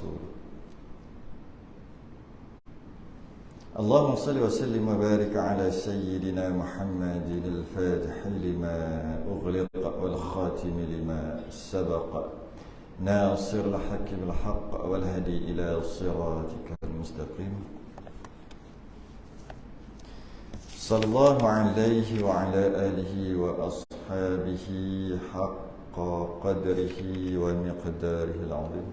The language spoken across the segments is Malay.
ورسوله. اللهم صل وسلم وبارك على سيدنا محمد الفاتح لما أغلق والخاتم لما سبق ناصر الحق بالحق والهدي إلى صراطك المستقيم. صلى الله عليه وعلى آله وأصحابه حق قدره ومقداره العظيم.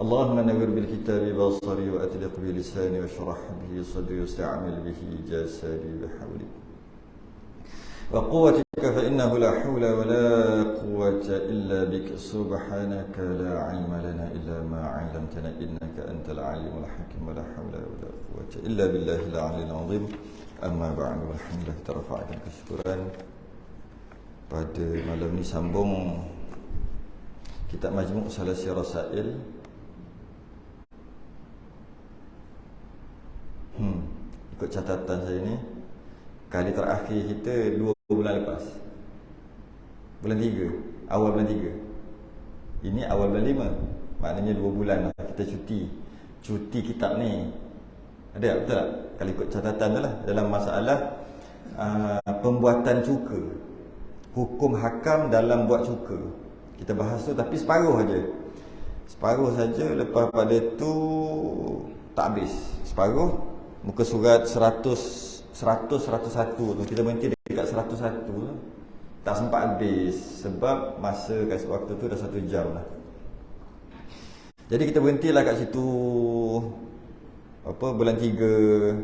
اللهم نور بالكتاب بصري وأطلق بلساني واشرح به صدري واستعمل به جسدي بحولك وقوتك فإنه لا حول ولا قوة إلا بك سبحانك لا علم لنا إلا ما علمتنا إنك أنت العليم الحكيم ولا حول ولا قوة إلا بالله العلي العظيم. Amma ba'du, alhamdulillah, kita rafa'kan kesyukuran. Pada malam ni sambung kitab Majmu' Salasi Rasail. Ikut catatan saya ni, kali terakhir kita 2 bulan lepas, bulan 3, awal bulan 3. Ini awal bulan 5, maknanya 2 bulan lah kita cuti kitab ni. Ada betul tak? Kalau ikut catatan tu lah, dalam masalah pembuatan cuka, hukum hakam dalam buat cuka, kita bahas tu tapi separuh saja. Lepas pada tu tak habis, separuh muka surat 101 tu kita berhenti dekat 101 tu, tak sempat habis sebab masa kat waktu tu dah 1 jam lah. Jadi kita berhentilah kat situ bulan 3,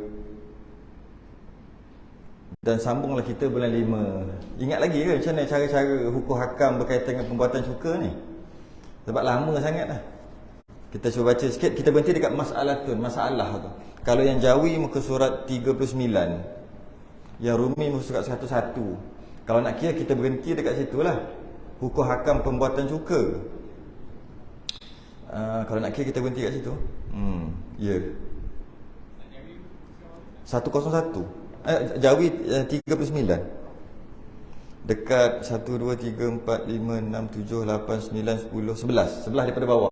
dan sambunglah kita bulan 5. Ingat lagi ke macam mana cara-cara hukum hakam berkaitan dengan pembuatan cuka ni? Sebab lama sangat dah. Kita cuba baca sikit. Kita berhenti dekat masalah tu. Kalau yang Jawi muka surat 39, yang Rumi muka surat 101. Kalau nak kira kita berhenti dekat situ lah, hukum hakam pembuatan cuka. Kalau nak kira kita berhenti kat situ. Ya, 101. Jawi 39. Dekat 1, 2, 3, 4, 5, 6, 7, 8, 9, 10, 11. Sebelah daripada bawah.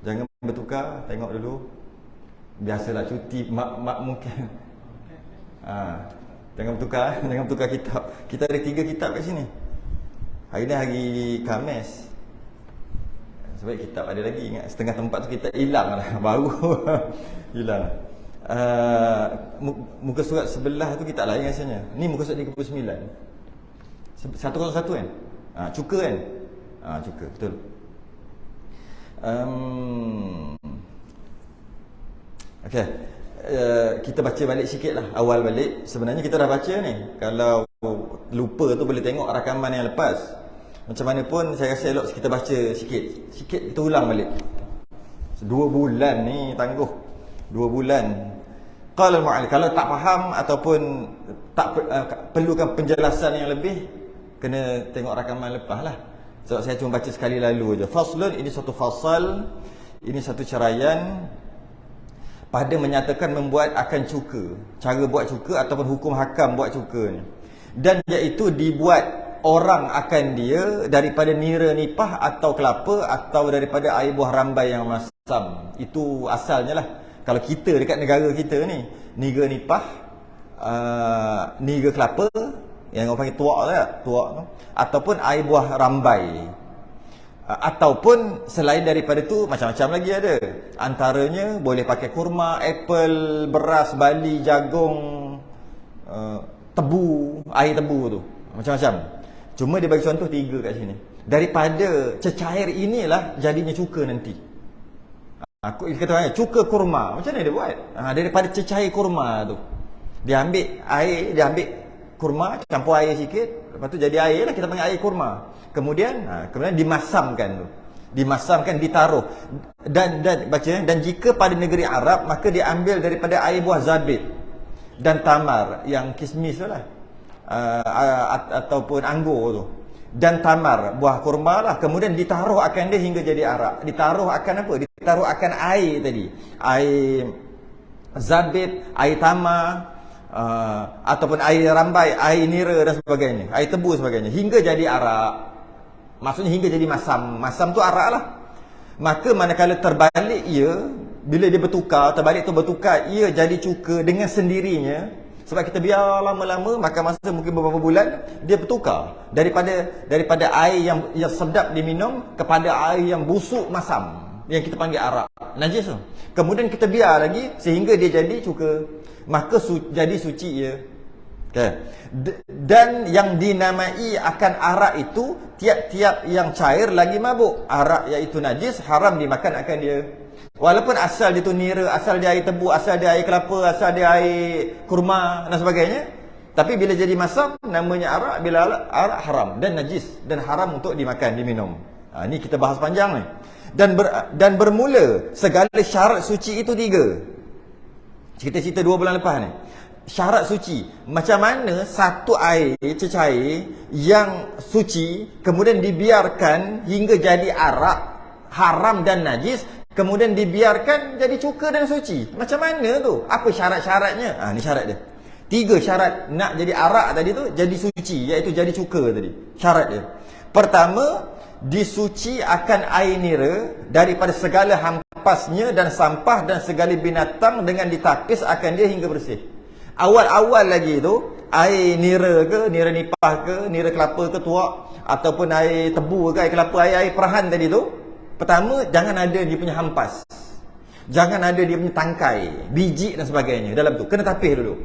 Jangan bertukar, tengok dulu. Biasalah cuti mak mungkin. Jangan bertukar kitab. Kita ada 3 kitab kat sini. Hari ni hari Khamis. Sebab kitab ada lagi, ingat setengah tempat tu kita hilang lah. Baru hilang. Muka surat sebelah tu kitab lain rasanya. Ni muka surat 39. 101 kan? Cuka kan? Cuka, betul. Okey. Kita baca balik sikit lah, awal balik. Sebenarnya kita dah baca ni. Kalau lupa tu boleh tengok rakaman yang lepas. Macam mana pun saya rasa elok kita baca sikit kita ulang balik. 2 bulan ni tangguh. 2 bulan. Qala al-mu'allif, kalau tak faham ataupun tak perlukan penjelasan yang lebih, kena tengok rakaman lepas lah. Sebab saya cuma baca sekali lalu je. Faslun, ini satu fasal, ini satu caraian pada menyatakan membuat akan cuka, cara buat cuka ataupun hukum hakam buat cuka ni. Dan iaitu dibuat orang akan dia daripada nira nipah atau kelapa, atau daripada air buah rambai yang masam. Itu asalnya lah. Kalau kita dekat negara kita ni, nira nipah, nira kelapa, yang orang panggil tuak tu, ataupun air buah rambai. Ataupun selain daripada tu macam-macam lagi ada. Antaranya boleh pakai kurma, apple, beras, bali, jagung, tebu, air tebu tu, macam-macam. Cuma dia bagi contoh 3 kat sini. Daripada cecair inilah jadinya cuka nanti. Aku kata cuka kurma, macam mana dia buat? Daripada cecair kurma tu, dia ambil air, dia ambil kurma, campur air sikit, lepas tu jadi air lah, kita panggil air kurma. Kemudian dimasamkan tu. Dimasamkan, ditaruh. Dan baca, dan jika pada negeri Arab, maka dia ambil daripada air buah zabib dan tamar, yang kismis tu lah. Ataupun anggur tu, dan tamar, buah kurma lah. Kemudian ditaruh akan dia hingga jadi arak. Ditaruh akan apa? Ditaruh akan air tadi, air zabib, air tamar, ataupun air rambai, air nira dan sebagainya, air tebu sebagainya, hingga jadi arak. Maksudnya hingga jadi masam. Masam tu arak lah. Maka manakala terbalik ia, bila dia bertukar, terbalik tu bertukar, ia jadi cuka dengan sendirinya. Sebab kita biar lama-lama, maka masa mungkin beberapa bulan, dia bertukar daripada air yang sedap diminum kepada air yang busuk masam, yang kita panggil arak, najis tu. Kemudian kita biar lagi sehingga dia jadi cuka, maka jadi suci ia. Okay. Dan yang dinamai akan arak itu, tiap-tiap yang cair lagi mabuk. Arak iaitu najis, haram dimakan akan dia. Walaupun asal dia tu nira, asal dia air tebu, asal dia air kelapa, asal dia air kurma dan sebagainya, tapi bila jadi masam, namanya arak. Bila arak haram dan najis dan haram untuk dimakan, diminum. Ni kita bahas panjang ni. Dan bermula segala syarat suci itu 3. Kita cerita 2 bulan lepas ni. Syarat suci, macam mana satu air cecair yang suci kemudian dibiarkan hingga jadi arak, haram dan najis, kemudian dibiarkan jadi cuka dan suci. Macam mana tu? Apa syarat-syaratnya? Ni syarat dia. 3 syarat nak jadi arak tadi tu jadi suci, iaitu jadi cuka tadi. Syarat dia. Pertama, disuci akan air nira daripada segala hampasnya dan sampah dan segala binatang dengan ditapis akan dia hingga bersih. Awal-awal lagi tu, air nira ke, nira nipah ke, nira kelapa ke tuak, ataupun air tebu ke, air kelapa, air perahan tadi tu, pertama, jangan ada dia punya hampas. Jangan ada dia punya tangkai, biji dan sebagainya dalam tu. Kena tapis dulu.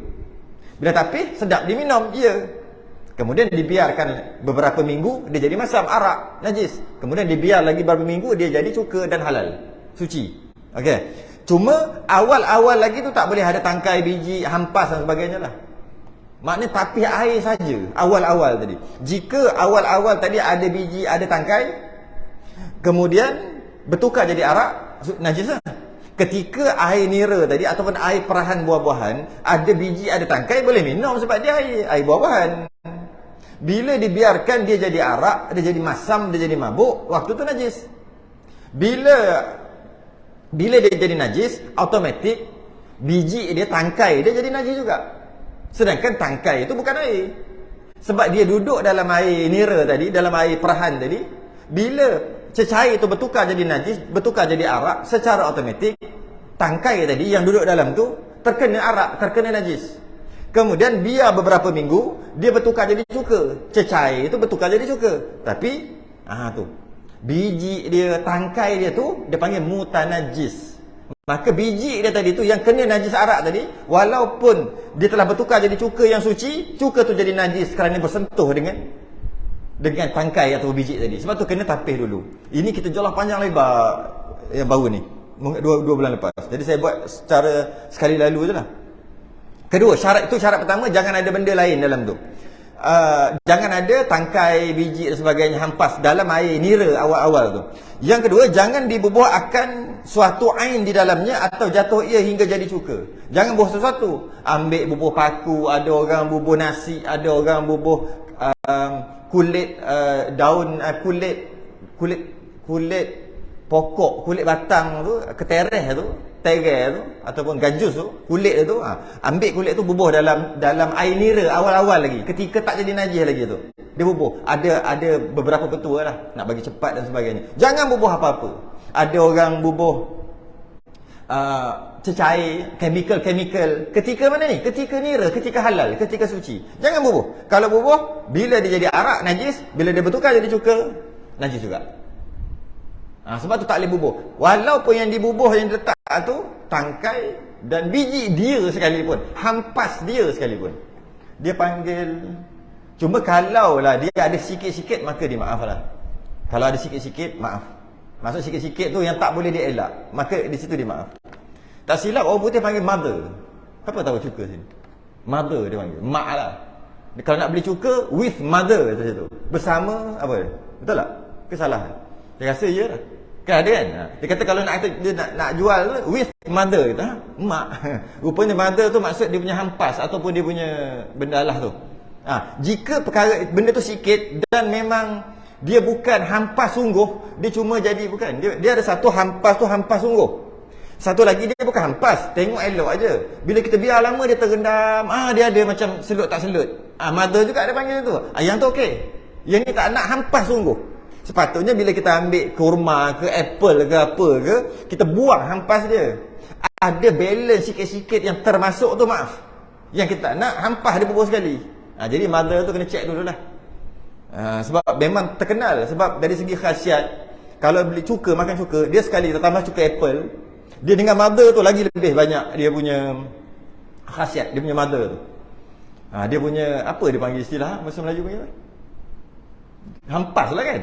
Bila tapis, sedap diminum, ya. Kemudian dibiarkan beberapa minggu, dia jadi masam, arak, najis. Kemudian dibiar lagi beberapa minggu, dia jadi cuka dan halal, suci. Okey. Cuma awal-awal lagi tu tak boleh ada tangkai, biji, hampas dan sebagainya lah. Maknanya tapis air saja awal-awal tadi. Jika awal-awal tadi ada biji, ada tangkai, kemudian bertukar jadi arak, najis lah. Ketika air nira tadi ataupun air perahan buah-buahan, ada biji, ada tangkai, boleh minum sebab dia air buah-buahan. Bila dibiarkan dia jadi arak, dia jadi masam, dia jadi mabuk, waktu tu najis. Bila dia jadi najis, automatik biji dia, tangkai dia jadi najis juga. Sedangkan tangkai itu bukan air. Sebab dia duduk dalam air nira tadi, dalam air perahan tadi. Bila cecair itu bertukar jadi najis, bertukar jadi arak, secara automatik tangkai tadi yang duduk dalam tu terkena arak, terkena najis. Kemudian biar beberapa minggu, dia bertukar jadi cuka. Cecair itu bertukar jadi cuka. Tapi tu biji dia, tangkai dia tu dia panggil mutanajis. Maka biji dia tadi tu yang kena najis arak tadi, walaupun dia telah bertukar jadi cuka yang suci, cuka tu jadi najis kerana bersentuh dengan tangkai atau biji tadi. Sebab tu kena tapis dulu. Ini kita jolah panjang lebar yang baru ni, 2 bulan lepas. Jadi saya buat secara sekali lalu je lah. Kedua, syarat pertama, jangan ada benda lain dalam tu. Jangan ada tangkai, biji dan sebagainya hampas dalam air nira awal-awal tu. Yang kedua, jangan dibubuh akan suatu ain di dalamnya atau jatuh ia hingga jadi cuka. Jangan bubuh sesuatu. Ambil bubuh paku, ada orang bubuh nasi, ada orang bubuh kulit daun, kulit pokok, kulit batang tu, ketereh tu, terai tu ataupun gajus tu, kulit tu, ambil kulit tu bubuh dalam air nira awal-awal lagi, ketika tak jadi najis lagi tu. Dia bubuh. Ada beberapa petua lah nak bagi cepat dan sebagainya. Jangan bubuh apa-apa. Ada orang bubuh cecair, chemical. Ketika mana ni? Ketika nira, ketika halal, ketika suci. Jangan bubuh. Kalau bubuh, bila dia jadi arak, najis. Bila dia bertukar jadi cuka, najis juga. Sebab tu tak boleh bubuh. Walaupun yang dibubuh, yang diletak tu tangkai dan biji dia sekalipun, hampas dia sekalipun, dia panggil. Cuma kalau lah dia ada sikit-sikit, maka dia maaf lah. Kalau ada sikit-sikit, maaf. Maksud sikit-sikit tu yang tak boleh dia elak, maka di situ dia maaf. Tak silap orang putih panggil mother. Apa tahu cuka sini? Mother dia panggil, mak lah. Kalau nak beli cuka, with mother tu situ. Bersama apa? Betul tak? Kesalahan. Saya rasa je lah. Kan ada kan? Dia kata kalau dia nak jual tu, with mother kata, mak. Rupanya mother tu maksud dia punya hampas ataupun dia punya benda lah tu. Jika perkara benda tu sikit dan memang dia bukan hampas sungguh, dia cuma jadi bukan. Dia ada satu hampas tu hampas sungguh. Satu lagi dia bukan hampas, tengok elok aja. Bila kita biar lama dia terendam, dia ada macam selut tak selut. Mother juga ada panggil tu. Yang tu okey. Yang ni tak nak hampas sungguh. Sepatutnya bila kita ambil kurma ke apple ke apa ke, kita buang hampas dia. Ada balance sikit-sikit yang termasuk tu, maaf. Yang kita tak nak hampas dia bubuh sekali. Jadi mother tu kena check dululah. Sebab memang terkenal, sebab dari segi khasiat, kalau beli cuka, makan cuka, dia sekali tambah cuka apple, dia dengan mother tu lagi lebih banyak dia punya khasiat, dia punya mother tu. Dia punya, apa dia panggil istilah bahasa Melayu panggil apa? Hampas lah kan.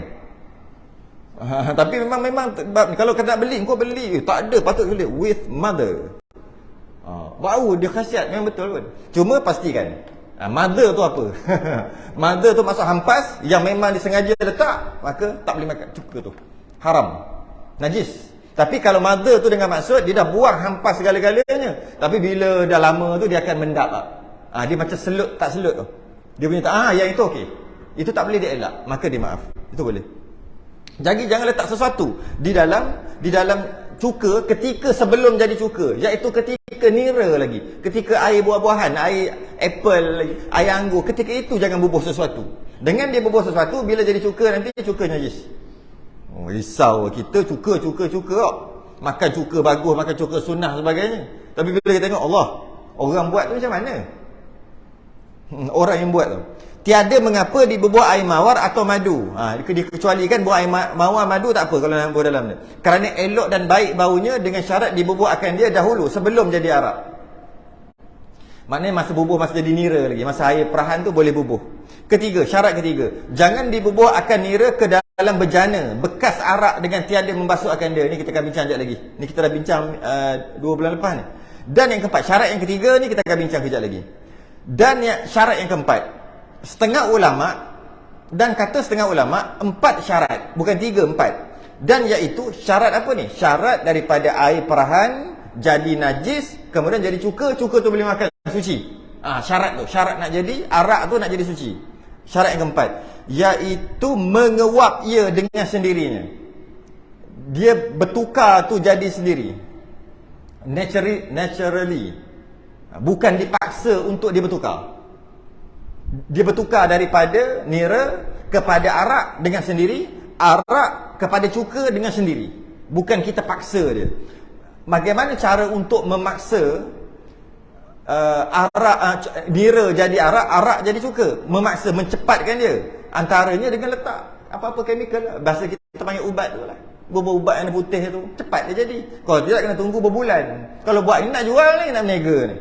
Tapi memang kalau kau nak beli, kau beli. Tak ada, patut beli with mother. Bau dia khasiat, memang betul pun. Cuma pastikan mother tu apa? Mother tu maksud hampas yang memang disengaja letak, maka tak boleh makan cuka tu. Haram. Najis. Tapi kalau mother tu dengan maksud dia dah buang hampas segala-galanya, tapi bila dah lama tu dia akan mendap. Dia macam selut tak selut tu. Dia punya yang itu okey. Itu tak boleh dia elak, maka dia maaf. Itu boleh. Jadi jangan letak sesuatu di dalam cuka ketika sebelum jadi cuka, iaitu ketika nira lagi, ketika air buah-buahan, air apple lagi, air anggur, ketika itu jangan bubuh sesuatu. Dengan dia bubuh sesuatu, bila jadi cuka nanti cuka najis. Risau kita cuka. Makan cuka bagus, makan cuka sunnah sebagainya. Tapi bila kita tengok Allah, orang buat tu macam mana? Orang yang buat tu tiada mengapa dibubuh air mawar atau madu. Dikecualikan buah air mawar, madu tak apa kalau nak bubuh dalam dia. Kerana elok dan baik baunya dengan syarat dibubuh akan dia dahulu sebelum jadi arak. Maknanya masa bubuh, masa jadi nira lagi, masa air perahan tu boleh bubuh. Syarat ketiga, jangan dibubuh akan nira ke dalam bejana bekas arak dengan tiada membasuh akan dia. Ni kita akan bincang sekejap lagi. Ni kita dah bincang 2 bulan lepas ni. Dan yang keempat, syarat yang ketiga ni kita akan bincang kejap lagi. Dan syarat yang keempat, setengah ulama' dan kata setengah ulama' 4 syarat, bukan 3, 4. Dan iaitu syarat apa ni? Syarat daripada air perahan jadi najis, kemudian jadi cuka tu boleh makan suci. Syarat tu, syarat nak jadi arak tu nak jadi suci. Syarat yang keempat, iaitu menguap ia dengan sendirinya. Dia bertukar tu jadi sendiri. Naturally. Bukan dipaksa untuk dia bertukar. Dia bertukar daripada nira kepada arak dengan sendiri, arak kepada cuka dengan sendiri. Bukan kita paksa dia. Bagaimana cara untuk memaksa nira jadi arak jadi cuka? Memaksa, mencepatkan dia. Antaranya dengan letak apa-apa chemical. Bahasa kita panggil ubat tu lah. Bubur ubat yang putih tu, cepat dia jadi. Kalau tidak kena tunggu berbulan. Kalau buat ni nak jual ni, nak berniaga ni,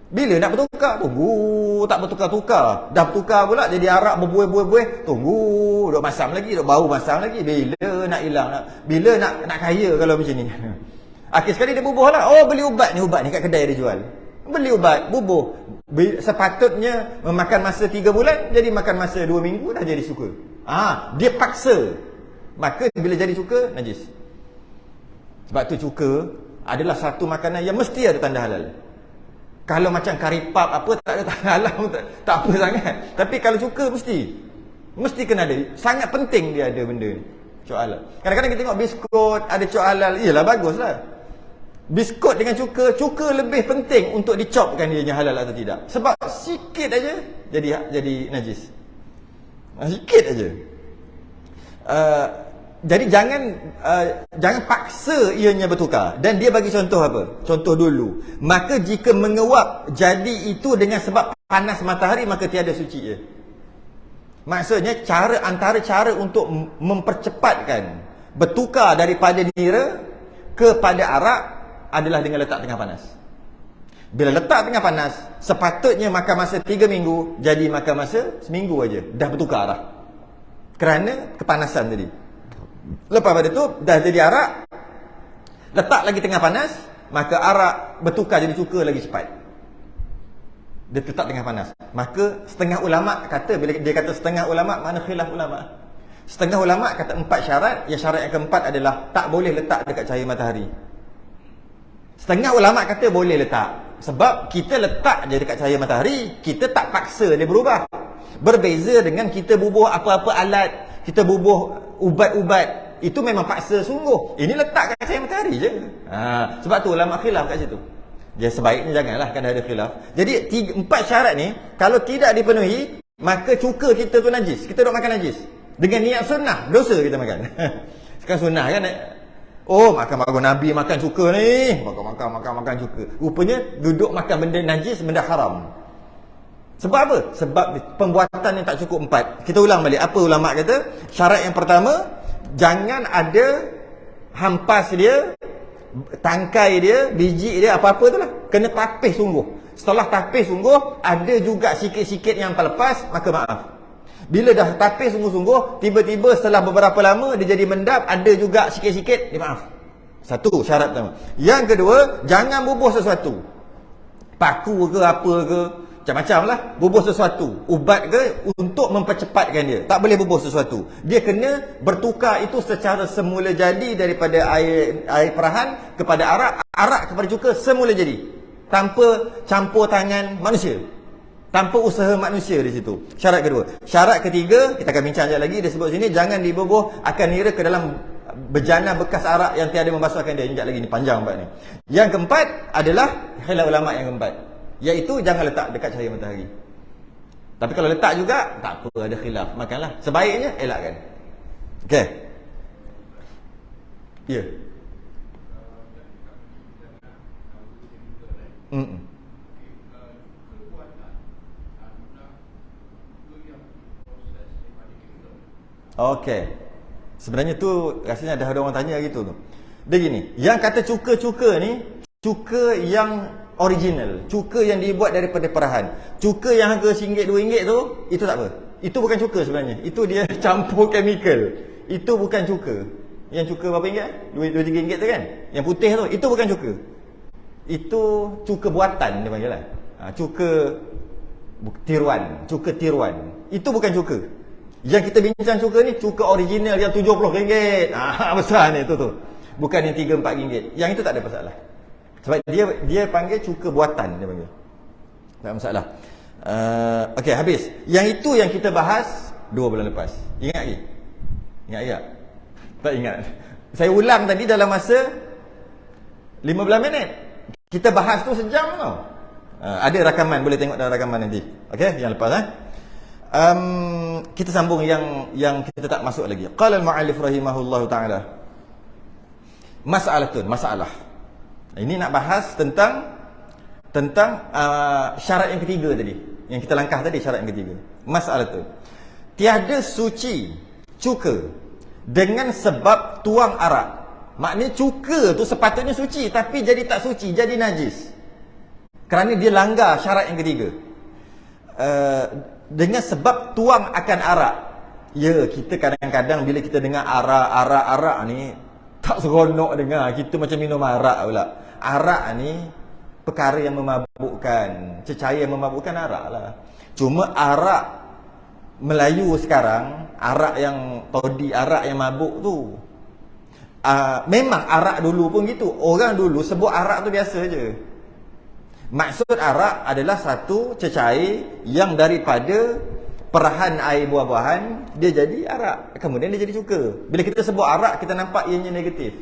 bila nak bertukar? Tunggu, tak bertukar-tukar. Dah bertukar pula jadi arak berbuih-buih. Tunggu, duk masam lagi, duk bau masam lagi. Bila nak hilang? Bila nak kaya kalau macam ni? Akhir sekali dia bubuh lah. Beli ubat ni kat kedai dia jual. Beli ubat, bubuh. Sepatutnya memakan masa 3 bulan, jadi makan masa 2 minggu dah jadi suka. Dia paksa. Maka bila jadi cuka, najis. Sebab tu cuka adalah satu makanan yang mesti ada tanda halal. Kalau macam karipap apa tak ada tanda halal, tak apa sangat. Tapi kalau cuka mesti kena ada. Sangat penting dia ada benda ni. Cok halal. Kadang-kadang kita tengok biskut ada cok halal. Iyalah baguslah. Biskut dengan cuka lebih penting untuk dicopkan dia halal atau tidak. Sebab sikit aja jadi najis. Sikit aja. Jadi jangan paksa ianya bertukar. Dan dia bagi contoh apa? Contoh dulu. Maka jika menguap jadi itu dengan sebab panas matahari, maka tiada suci ia. Maksudnya antara cara untuk mempercepatkan bertukar daripada nira kepada arak adalah dengan letak tengah panas. Bila letak tengah panas, sepatutnya makan masa 3 minggu, jadi makan masa seminggu aja dah bertukar dah. Kerana kepanasan tadi. Lepas pada tu dah jadi arak, letak lagi tengah panas, maka arak bertukar jadi cuka lagi cepat. Dia letak tengah panas. Maka setengah ulama kata, bila dia kata setengah ulama, mana khilaf ulama? Setengah ulama kata 4 syarat. Yang syarat yang keempat adalah tak boleh letak dekat cahaya matahari. Setengah ulama kata boleh letak. Sebab kita letak je dekat cahaya matahari, kita tak paksa dia berubah. Berbeza dengan kita bubuh apa-apa alat, kita bubuh ubat-ubat itu memang paksa sungguh. Ini letak kat cahaya matahari je. Sebab tu ulama khilaf kat situ. Dia sebaiknya janganlah, kan ada khilaf. Jadi 4 syarat ni kalau tidak dipenuhi, maka cuka kita tu najis. Kita duk makan najis. Dengan niat sunnah, dosa kita makan. Sekarang sunnah kan, makan Nabi makan cuka ni. Makan cuka. Rupanya duduk makan benda najis, benda haram. Sebab apa? Sebab pembuatan yang tak cukup 4. Kita ulang balik. Apa ulama kata? Syarat yang pertama, jangan ada hampas dia, tangkai dia, biji dia, apa-apa tu lah. Kena tapis sungguh. Setelah tapis sungguh, ada juga sikit-sikit yang terlepas, maka maaf. Bila dah tapis sungguh-sungguh, tiba-tiba setelah beberapa lama dia jadi mendap, ada juga sikit-sikit, dia maaf. Satu syarat pertama. Yang kedua, jangan bubuh sesuatu. Paku ke apa ke, macam-macam lah. Bubuh sesuatu, ubat ke, untuk mempercepatkan dia. Tak boleh bubuh sesuatu. Dia kena bertukar itu secara semula jadi, daripada air perahan kepada arak kepada cuka semula jadi, tanpa campur tangan manusia, tanpa usaha manusia di situ. Syarat kedua. Syarat ketiga, kita akan bincang sekejap lagi, dia sebut sini, jangan dibubuh akan nira ke dalam bejana bekas arak yang tiada membasuhkan dia. Sekejap lagi ni, panjang bab ni. Yang keempat adalah khilaf ulama yang keempat, iaitu jangan letak dekat cahaya matahari. Tapi kalau letak juga, tak apa, ada khilaf, makanlah. Sebaiknya elakkan. Okey. Ya. Okey. Sebenarnya tu rasanya ada orang tanya gitu tu. Dia gini, yang kata cuka-cuka ni, cuka yang original, cuka yang dibuat daripada perahan. Cuka yang harga RM1, RM2 tu, itu tak apa. Itu bukan cuka sebenarnya. Itu dia campur chemical. Itu bukan cuka. Yang cuka berapa ringgit? RM2-3 tu kan? Yang putih tu, itu bukan cuka. Itu cuka buatan dia panggil lah. Cuka tiruan. Cuka tiruan. Itu bukan cuka. Yang kita bincang cuka ni, cuka original yang RM70. Besar ni tu. Bukan yang RM3-4. Yang itu tak ada masalah. Sebab dia panggil cuka buatan, dia panggil. Tak ada masalah. Okey, habis. Yang itu yang kita bahas 2 bulan lepas. Ingat lagi? Ingat tak? Tak ingat. Saya ulang tadi dalam masa 15 minit. Kita bahas tu sejam tau. Ada rakaman, boleh tengok dalam rakaman nanti. Okey, yang lepas kita sambung yang kita tak masuk lagi. Qala al-mu'allif rahimahullahu taala. Masalah. Ini nak bahas tentang syarat yang ketiga tadi. Yang kita langkah tadi, syarat yang ketiga. Masalah tu. Tiada suci cuka dengan sebab tuang arak. Maknanya cuka tu sepatutnya suci, tapi jadi tak suci, jadi najis. Kerana dia langgar syarat yang ketiga. Dengan sebab tuang akan arak. Ya, kita kadang-kadang bila kita dengar arak ni, tak seronok dengar. Kita macam minum arak pula. Arak ni perkara yang memabukkan, cecair yang memabukkan, arak lah. Cuma arak Melayu sekarang, arak yang todi, arak yang mabuk tu, memang arak dulu pun gitu. Orang dulu sebut arak tu biasa je. Maksud arak adalah satu cecair yang daripada perahan air buah-buahan, dia jadi arak, kemudian dia jadi cuka. Bila kita sebut arak, kita nampak ianya negatif.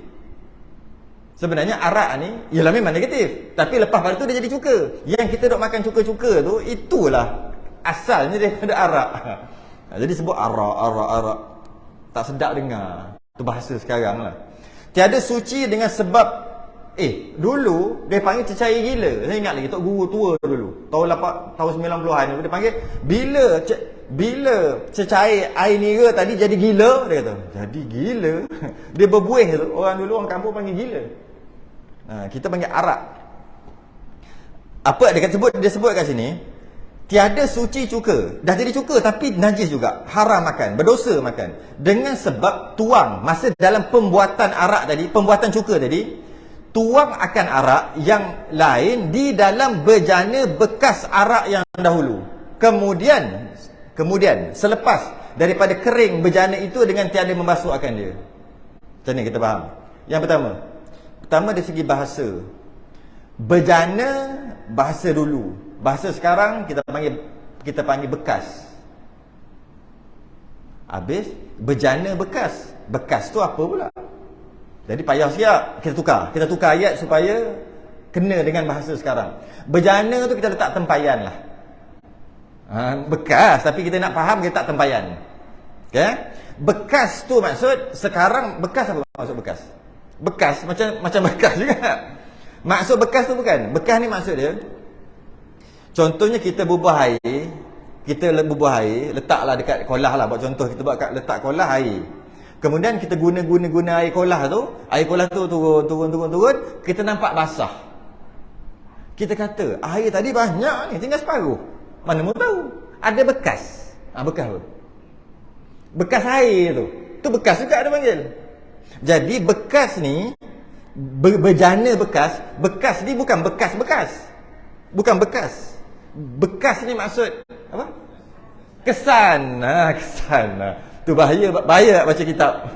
Sebenarnya arak ni ialah memang negatif, tapi lepas pada tu dia jadi cuka. Yang kita duk makan cuka-cuka tu, itulah asalnya daripada arak. Jadi sebut arak. Tak sedap dengar. Itu bahasa sekarang lah. Tiada suci dengan sebab dulu dia panggil cecair gila. Saya ingat lagi tok guru tua dulu, tahun 90-an dia panggil, bila cecair air nira tadi jadi gila, dia kata. Jadi gila. Dia berbuih tu. Orang dulu, orang kampung panggil gila. Kita panggil arak. Apa dia sebut kat sini? Tiada suci cuka. Dah jadi cuka tapi najis juga. Haram makan, berdosa makan. Dengan sebab tuang, masa dalam pembuatan arak tadi, pembuatan cuka tadi, tuang akan arak yang lain di dalam bejana bekas arak yang dahulu. Kemudian selepas daripada kering bejana itu dengan tiada membasuh akan dia. Macam ni kita faham. Yang pertama dari segi bahasa. Bejana bahasa dulu. Bahasa sekarang kita panggil bekas. Habis bejana bekas. Bekas tu apa pula? Jadi payah siap kita tukar ayat supaya kena dengan bahasa sekarang. Bejana tu kita letak tempayan lah. Bekas, tapi kita nak faham kita tak tempayan. Okay? Bekas tu maksud sekarang bekas apa maksud bekas? Bekas macam bekas juga. Maksud bekas tu bukan. Bekas ni maksud dia, contohnya kita bubuh air, letaklah dekat kolah lah, buat contoh kita buat letak kolah air. Kemudian kita guna air kolah tu turun, kita nampak basah. Kita kata air tadi banyak ni, tinggal separuh. Mana mau tahu? Ada bekas. Bekas apa? Bekas air tu. Tu bekas juga ada panggil. Jadi bekas ni bejana bekas. Bekas ni bukan bekas-bekas. Bukan bekas. Bekas ni maksud apa? Kesan. Kesan. Tu bahaya baca kitab.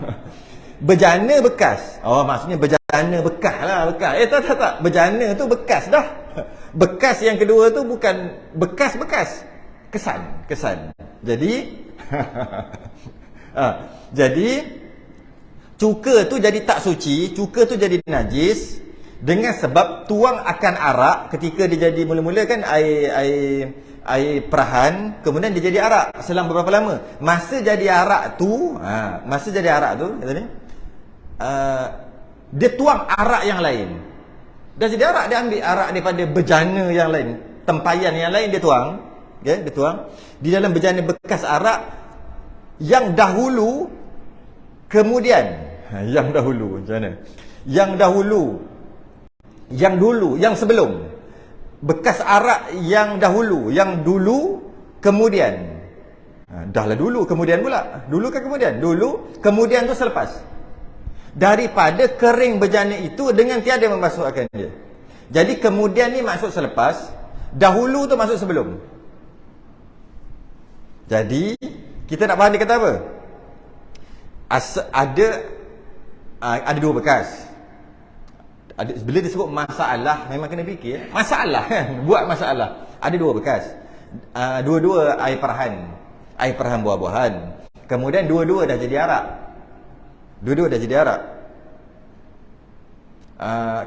Bejana bekas. Oh, maksudnya bejana bekas lah, bekas. Tak. Bejana tu bekas dah. Bekas yang kedua tu bukan bekas-bekas. Kesan. Jadi jadi cuka tu jadi tak suci, cuka tu jadi najis dengan sebab tuang akan arak. Ketika dia jadi mula-mula kan air perahan, kemudian dia jadi arak selang beberapa lama. Masa jadi arak tu kata ni, dia tuang arak yang lain. Dah jadi arak, dia ambil arak daripada bejana yang lain, tempayan yang lain dia tuang. Okay, dia tuang di dalam bejana bekas arak yang dahulu, kemudian yang dahulu macam mana? Yang sebelum. Bekas arak yang dahulu, kemudian. Dahlah dulu, kemudian pula. Dulu ke kemudian? Dulu, kemudian tu selepas. Daripada kering bejana itu dengan tiada membasuhkan dia. Jadi kemudian ni maksud selepas, dahulu tu maksud sebelum. Jadi kita nak faham dia kata apa? Ada dua bekas. Bila disebut masalah, memang kena fikir. Masalah kan? Buat masalah. Ada dua bekas. Dua-dua air perahan buah-buahan. Kemudian dua-dua dah jadi arak.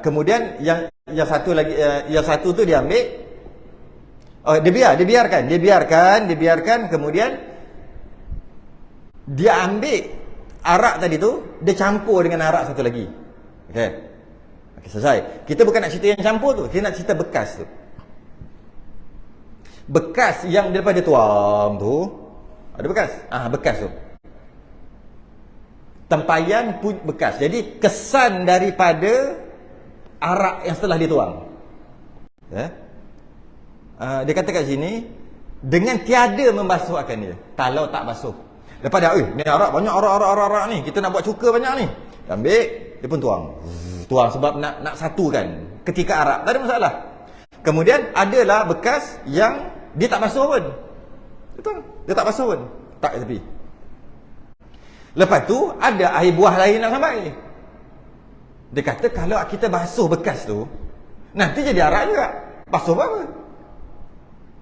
Kemudian yang satu lagi, yang satu tu dia ambil. Dia biarkan. Kemudian dia ambil arak tadi tu, dia campur dengan arak satu lagi. Okey, selesai. Kita bukan nak cerita yang campur tu, kita nak cerita bekas tu. Bekas yang daripada tuang tu, ada bekas. Bekas tu. Tempayan pun bekas. Jadi kesan daripada arak yang setelah dituang. Dia kata kat sini, dengan tiada membasuhkan dia. Kalau tak basuh. Lepas dah, ni arak banyak, arak ni. Kita nak buat cuka banyak ni. Ambil, dia pun tuang. Tuang sebab nak satukan ketika arak. Tak ada masalah. Kemudian adalah bekas yang dia tak basuh pun. Betul? Dia tak basuh pun. Tak ke tepi. Lepas tu ada air buah lain nak sampai. Dia kata kalau kita basuh bekas tu, nanti jadi arak juga. Basuh apa?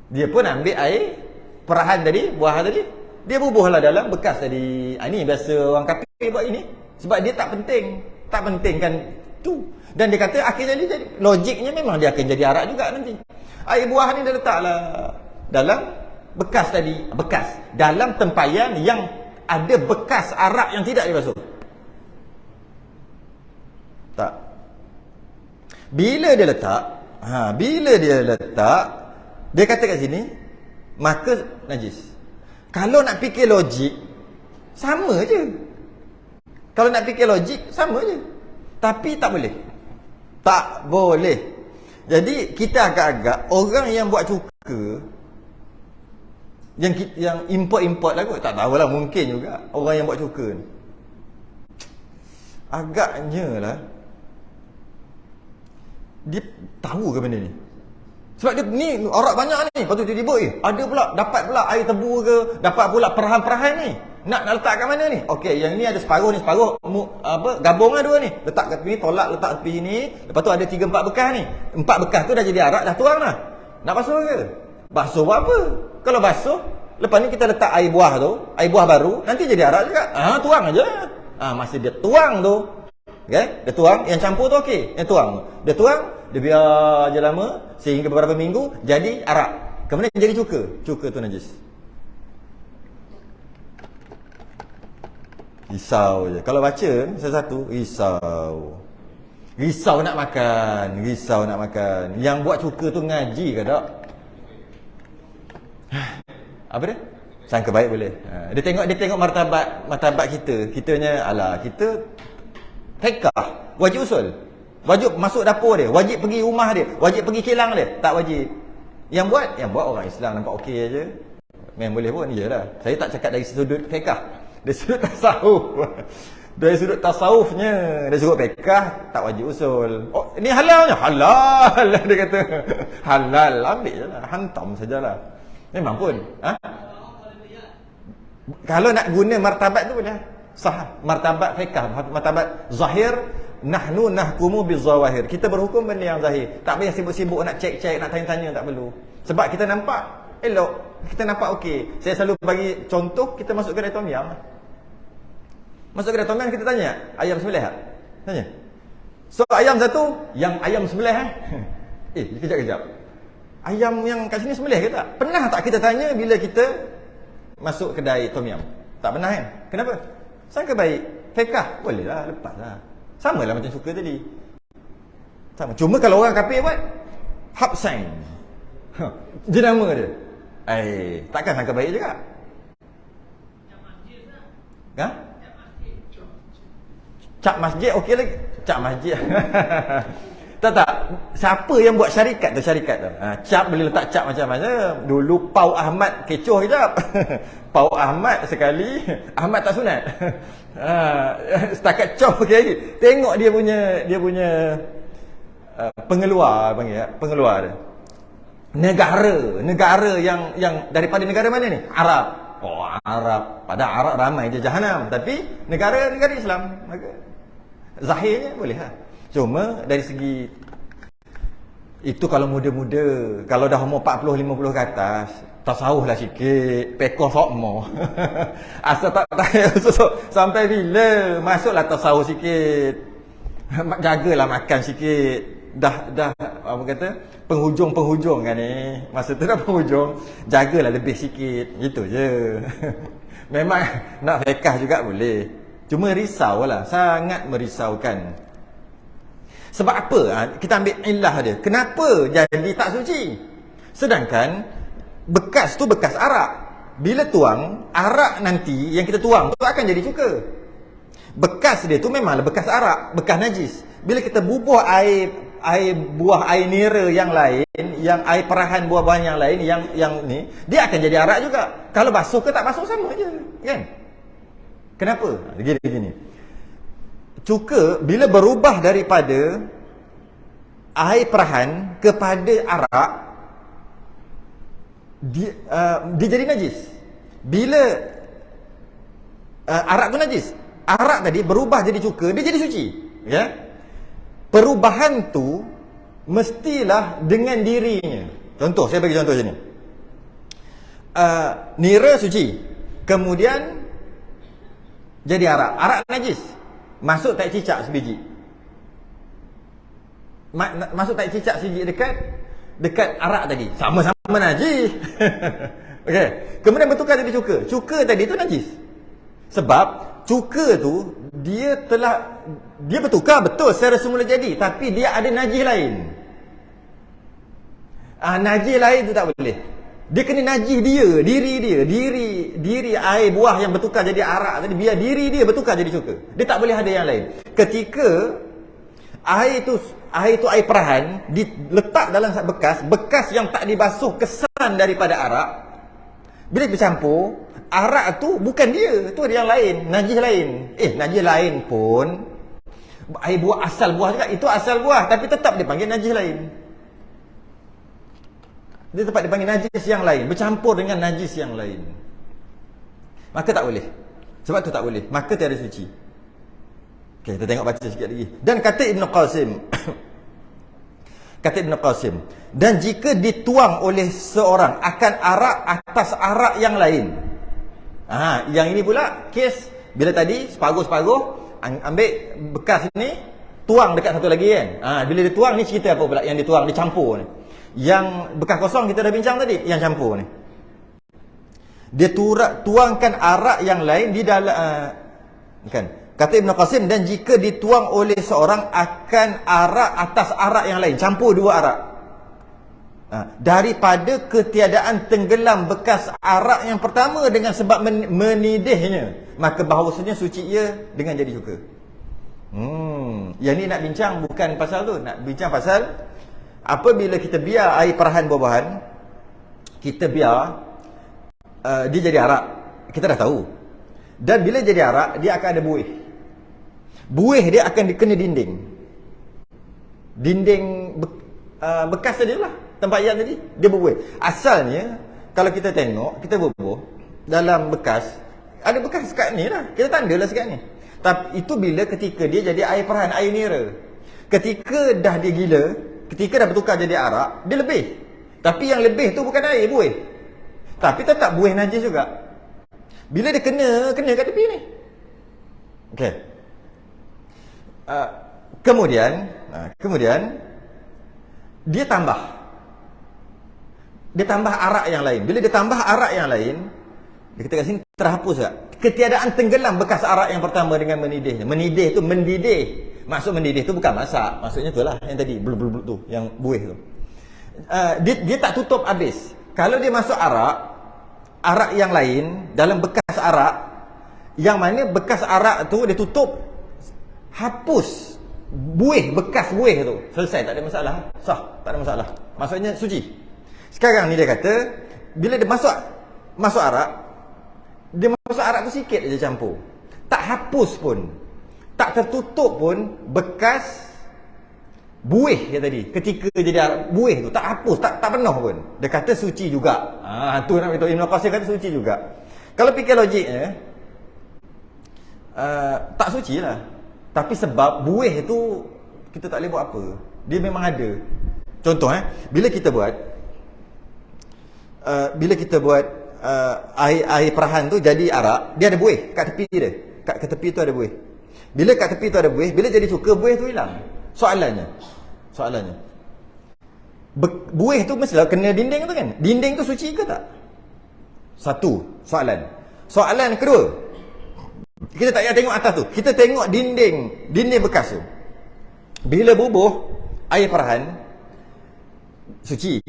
Dia pun ambil air perahan tadi, buah tadi, dia bubuhlah dalam bekas tadi. Ini biasa orang kafir buat ini. Sebab dia tak pentingkan tu. Dan dia kata akhirnya dia jadi, logiknya memang dia akan jadi arak juga nanti. Air buah ni dia letaklah dalam bekas tadi, dalam tempayan yang ada bekas arak yang tidak dibasuh. Tak. Bila dia letak, dia kata kat sini, maka najis. Kalau nak fikir logik, sama je. Tapi tak boleh. Jadi kita agak-agak orang yang buat cuka, yang import lah kot, tak tahulah, mungkin juga orang yang buat cuka ni agaknya lah dia tahu ke benda ni. Sebab dia ni arak banyak ni, lepas tu tiba-tiba ada pula, dapat pula air tebu ke, dapat pula perahan-perahan ni. Nak letak kat mana ni? Okey, yang ni ada separuh ni, gabunglah dua ni. Letak kat tepi, tolak letak tepi ni. Lepas tu ada 3-4 bekas ni. 4 bekas tu dah jadi arak, dah tuang dah. Nak basuh ke? Basuh buat apa? Kalau basuh, Lepas ni kita letak air buah tu, air buah baru, nanti jadi arak juga. Tuang aja. Masa dia tuang tu, okay? Dia tuang, yang campur tu okey, yang tuang. Dia tuang, dia biar je lama sehingga beberapa minggu jadi arak. Kemudian jadi cuka. Cuka tu najis. Risau je. Kalau baca satu-satu, risau. Risau nak makan, risau nak makan. Yang buat cuka tu ngaji ke tak? Apa dia? Sangka baik boleh. Dia tengok martabat kita. Kitanya kita fiqh, wajib usul. Wajib masuk dapur dia, wajib pergi rumah dia, wajib pergi kilang dia. Tak wajib. Yang buat orang Islam nampak okey aje. Memang boleh pun jelah. Saya tak cakap dari sudut fiqh. Dari sudut tasawuf. Dari sudut tasawufnya, dari sudut fiqh tak wajib usul. Oh, ini halalnya, halal dia kata. Halal, ambil jelah, hantam sajalah. Memang pun. Kalau nak guna martabat tu dah sah. Martabat fiqh, martabat zahir, nahnu nahkumu bizawahir. Kita berhukum benda yang zahir. Tak payah sibuk-sibuk nak cek-cek, nak tanya-tanya, tak perlu. Sebab kita nampak elok, kita nampak okey. Saya selalu bagi contoh, kita masuk kedai tom yam. Masuk kedai tom yam, kita tanya, ayam sembelih tak? Tanya. So ayam satu, yang ayam sembelih kejap-kejap. Ayam yang kat sini sembelih ke tak? Pernah tak kita tanya bila kita masuk kedai tom yam? Tak pernah kan? Kenapa? Sangka baik. Fiqh, boleh lah, lepas lah. Sama lah macam suka tadi. Sama. Cuma kalau orang kafir buat Habsain. Jenama dia. Takkan sangka baik juga. Cap masjid okey lagi. Cap masjid. Tak. Siapa yang buat syarikat tu? Cap boleh letak cap macam-macam. Dulu Pau Ahmad kecoh kejap. Pau Ahmad sekali, Ahmad tak sunat. Setakat cap okey lagi. Tengok dia punya pengeluar panggil, pengeluar dia. Negara yang daripada negara mana ni? Arab. Arab. Padahal Arab ramai je jahanam, tapi negara Islam. Maka zahirnya boleh lah. Cuma dari segi itu kalau muda-muda, kalau dah umur 40-50 ke atas, tasawuf lah sikit, pekoh sokmo. Asal tak sampai bila masuklah tasawuf sikit. Jagalah makan sikit. Dah apa kata? Penghujung kan ni. Masa tu dah penghujung, jagalah lebih sikit. Gitu je. Memang nak fiqh juga boleh. Cuma risaulah, sangat merisaukan. Sebab apa? Kita ambil ilah dia. Kenapa jadi tak suci? Sedangkan bekas tu bekas arak. Bila tuang, arak nanti yang kita tuang tu akan jadi cuka. Bekas dia tu memanglah bekas arak, bekas najis. Bila kita bubuh air buah, air nira yang lain, yang air perahan buah-buahan yang lain, yang ni, dia akan jadi arak juga. Kalau basuh ke tak basuh sama je, kan? Kenapa? Gini. Cuka bila berubah daripada air perahan kepada arak, dia jadi najis. Bila arak tu najis, arak tadi berubah jadi cuka, dia jadi suci, ya. Perubahan tu mestilah dengan dirinya. Contoh, saya bagi contoh macam ni. Nira suci, kemudian jadi arak. Arak najis, masuk tak cicak sebiji. Masuk tak cicak sebiji dekat arak tadi, sama-sama najis. Okey. Kemudian bertukar jadi cuka. Cuka tadi tu najis. Sebab cuka tu dia bertukar betul secara semula jadi, tapi dia ada najis lain. Najis lain tu tak boleh. Dia kena najis diri air buah yang bertukar jadi arak tadi, biar diri dia bertukar jadi cuka. Dia tak boleh ada yang lain. Ketika air tu air perahan diletak dalam bekas yang tak dibasuh, kesan daripada arak, bila bercampur, arak tu bukan dia, tu ada yang lain, najis lain. Najis lain pun air buah, asal buah juga, itu asal buah, tapi tetap dia panggil najis lain. Dia tetap dipanggil najis yang lain, bercampur dengan najis yang lain. Maka tak boleh. Sebab tu tak boleh. Maka tiada suci. Okey, kita tengok baca sikit lagi. Dan kata Ibn Qasim, Kata Ibn Qasim, dan jika dituang oleh seorang akan arak atas arak yang lain. Yang ini pula kes bila tadi separuh-separuh ambil bekas ni tuang dekat satu lagi kan. Bila dituang ni cerita apa pula yang dituang, dicampur ni. Yang bekas kosong kita dah bincang tadi, yang campur ni. Dia tuangkan arak yang lain di dalam kan. Kata Ibn Qasim, dan jika dituang oleh seorang akan arak atas arak yang lain, campur dua arak. Daripada ketiadaan tenggelam bekas arak yang pertama dengan sebab menidihnya, maka bahawasanya suci ia dengan jadi cuka. Yang ni nak bincang bukan pasal tu, nak bincang pasal apabila kita biar air perahan buah-buahan, kita biar dia jadi arak, kita dah tahu. Dan bila jadi arak, dia akan ada buih. Buih dia akan dikena dinding. Dinding bekas tadi lah, tempat yang tadi, dia berbuih. Asalnya, kalau kita tengok, kita bubuh dalam bekas, ada bekas kat ni lah, kita tanda lah sekat ni. Tapi itu bila ketika dia jadi air perahan, air nira. Ketika dah dia gila, ketika dah bertukar jadi arak, dia lebih. Tapi yang lebih tu bukan air, buih. Tapi tetap buih najis juga. Bila dia kena kat tepi ni. Okey. Kemudian dia tambah arak yang lain. Bila dia tambah arak yang lain, dia kata kat sini terhapus tak? Ketiadaan tenggelam bekas arak yang pertama dengan menidihnya. Menidih tu mendidih. Maksud mendidih tu bukan masak. Maksudnya tu lah yang tadi blub tu, yang buih tu. Dia tak tutup habis. Kalau dia masuk arak yang lain dalam bekas arak, yang mana bekas arak tu dia tutup, hapus bekas buih tu, selesai, tak ada masalah, sah, tak ada masalah, maksudnya suci. Sekarang ni dia kata bila dia masuk arak, dia masuk arak tu sikit je campur, tak hapus pun, tak tertutup pun bekas buih yang tadi. Ketika jadi arak, buih tu tak hapus, tak penuh pun, dia kata suci juga. Tu nak beritahu Ibn Qasim kata suci juga. Kalau fikir logiknya, tak suci lah. Tapi sebab buih tu kita tak boleh buat apa, dia memang ada. Contoh bila kita buat air perahan tu jadi arak, dia ada buih kat tepi dia. Kat tepi tu ada buih. Bila kat tepi tu ada buih, bila jadi cuka, buih tu hilang. Soalannya buih tu mestilah kena dinding tu kan. Dinding tu suci ke tak? Satu soalan. Soalan kedua, kita tak payah tengok atas tu, kita tengok dinding bekas tu. Bila bubuh air perahan, suci.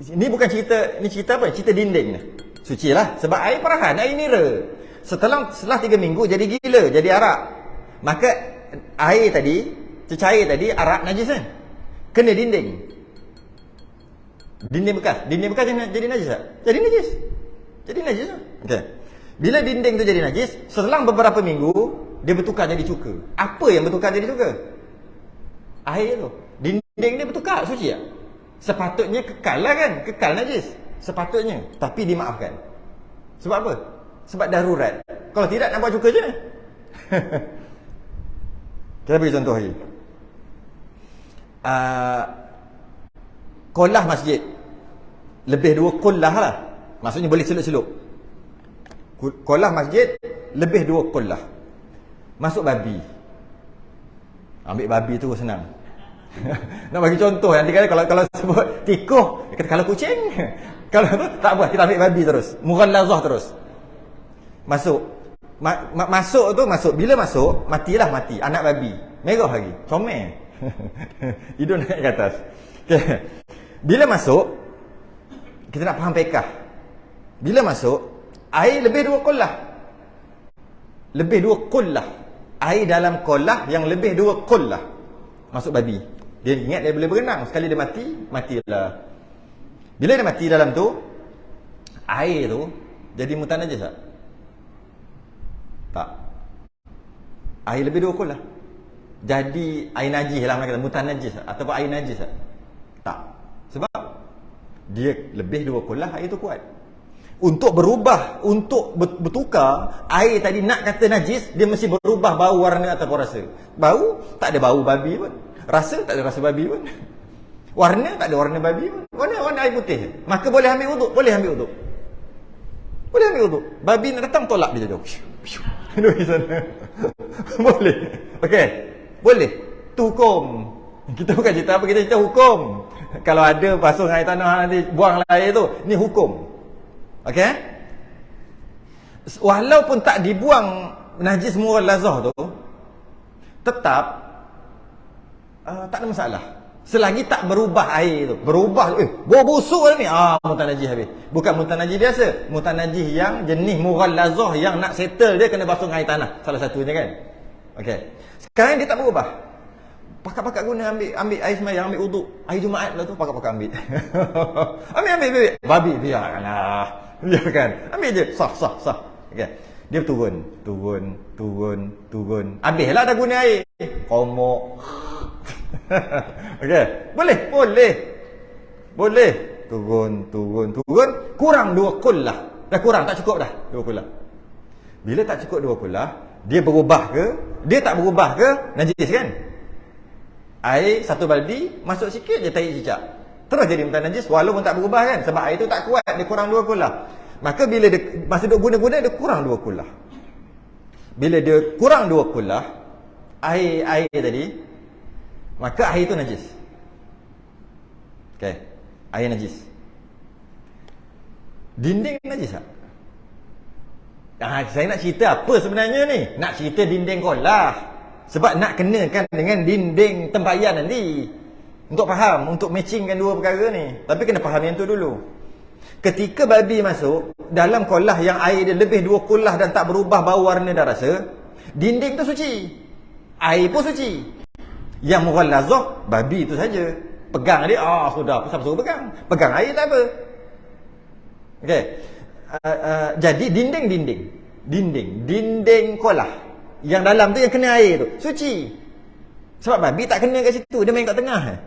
Ini bukan cerita, ni cerita apa? Cerita dinding ni. Suci lah, sebab air perahan, air nira. Setelah 3 minggu jadi gila, jadi arak. Maka air tadi, cecair tadi, arak najis kan? Kena dinding bekas jadi najis tak? Jadi najis lah. Okay. Bila dinding tu jadi najis, setelah beberapa minggu dia bertukar jadi cuka. Apa yang bertukar jadi cuka? Air tu. Dinding dia bertukar, suci tak? Sepatutnya kekal lah kan, kekal najis sepatutnya, tapi dimaafkan. Sebab apa? Sebab darurat. Kalau tidak, nak buat cuka je. Kita beri contoh lagi. Kolah masjid, lebih 2 kolah lah, maksudnya boleh celup-celup. Kolah masjid lebih 2 kolah. Masuk babi. Ambil babi tu senang. Nak bagi contoh, nanti kalau sebut tikuh, dia kata kalau kucing. Kalau tu tak buat, kita ambil babi terus, mughallazah terus. Masuk. Masuk. Bila masuk, mati anak babi. Merah lagi, comel. Hidung naik ke atas. Okay. Bila masuk, kita nak faham pekah. Bila masuk, air lebih 2 kolah. Lebih 2 kolah. Air dalam kolah yang lebih 2 kolah. Masuk babi. Dia ingat dia boleh berenang. Sekali dia matilah. Bila dia mati dalam tu, air tu jadi mutan najis tak? Tak. Air lebih 2 kolah. Jadi air najis lah, mereka kata mutan najis tak? Ataupun air najis tak? Tak. Sebab dia lebih 2 kolah, air tu kuat. Untuk berubah, untuk bertukar, air tadi nak kata najis, dia mesti berubah bau, warna ataupun rasa. Bau, tak ada bau babi pun. Rasa, tak ada rasa babi pun. Warna tak ada warna babi pun. Warna air putih. Maka boleh ambil wuduk, boleh ambil wuduk. Boleh ambil wuduk. Babi nak datang tolak dia jauh. Duduk di sana. Boleh. Okey. Boleh. Tu hukum. Kita bukan cerita apa, kita cerita hukum. Kalau ada basuh dengan air tanah nanti buang air tu, ni hukum. Okey? Walaupun tak dibuang najis mughallazah tu, tetap tak ada masalah. Selagi tak berubah air tu. Berubah, bau busuk ni. Mutan najis habis. Bukan mutan najis biasa. Mutan najis yang jenis mughallazah, yang nak settle dia kena basuh dengan air tanah. Salah satunya kan. Okey. Sekarang dia tak berubah. Pakak-pakak guna ambil air sembahyang, ambil wuduk. Air Jumaat lah tu pakak-pakak ambil. ambil. Babi biarkanlah. Biarkan. Ambil je. Sah. Okey. Dia turun. Habislah dah guna air. Komok. Okey. Boleh. Turun. Kurang 2 kullah. Dah kurang, tak cukup dah 2 kullah. Bila tak cukup 2 kullah, dia berubah ke? Dia tak berubah ke? Najis kan? Air 1 baldi, masuk sikit je tahi cicak. Terus jadi mutan najis walaupun tak berubah kan? Sebab air tu tak kuat, dia kurang 2 kullah. Maka bila dia masa duk guna-guna, dia kurang 2 kullah. Bila dia kurang 2 kullah air tadi, maka air itu najis. Okey. Air najis. Dinding najis tak? Saya nak cerita apa sebenarnya ni? Nak cerita dinding kolah. Sebab nak kenakan dengan dinding tempayan nanti. Untuk faham, untuk matchingkan dua perkara ni. Tapi kena faham yang tu dulu. Ketika babi masuk dalam kolah yang air dia lebih 2 kullah dan tak berubah bau, warna dan rasa, dinding tu suci. Air pun suci. Yang mughallazah, babi tu saja. Pegang dia, sudah, apa suruh pegang? Pegang air tak apa. Okey. Jadi dinding kolah yang dalam tu yang kena air tu suci. Sebab babi tak kena kat situ, dia main kat tengah.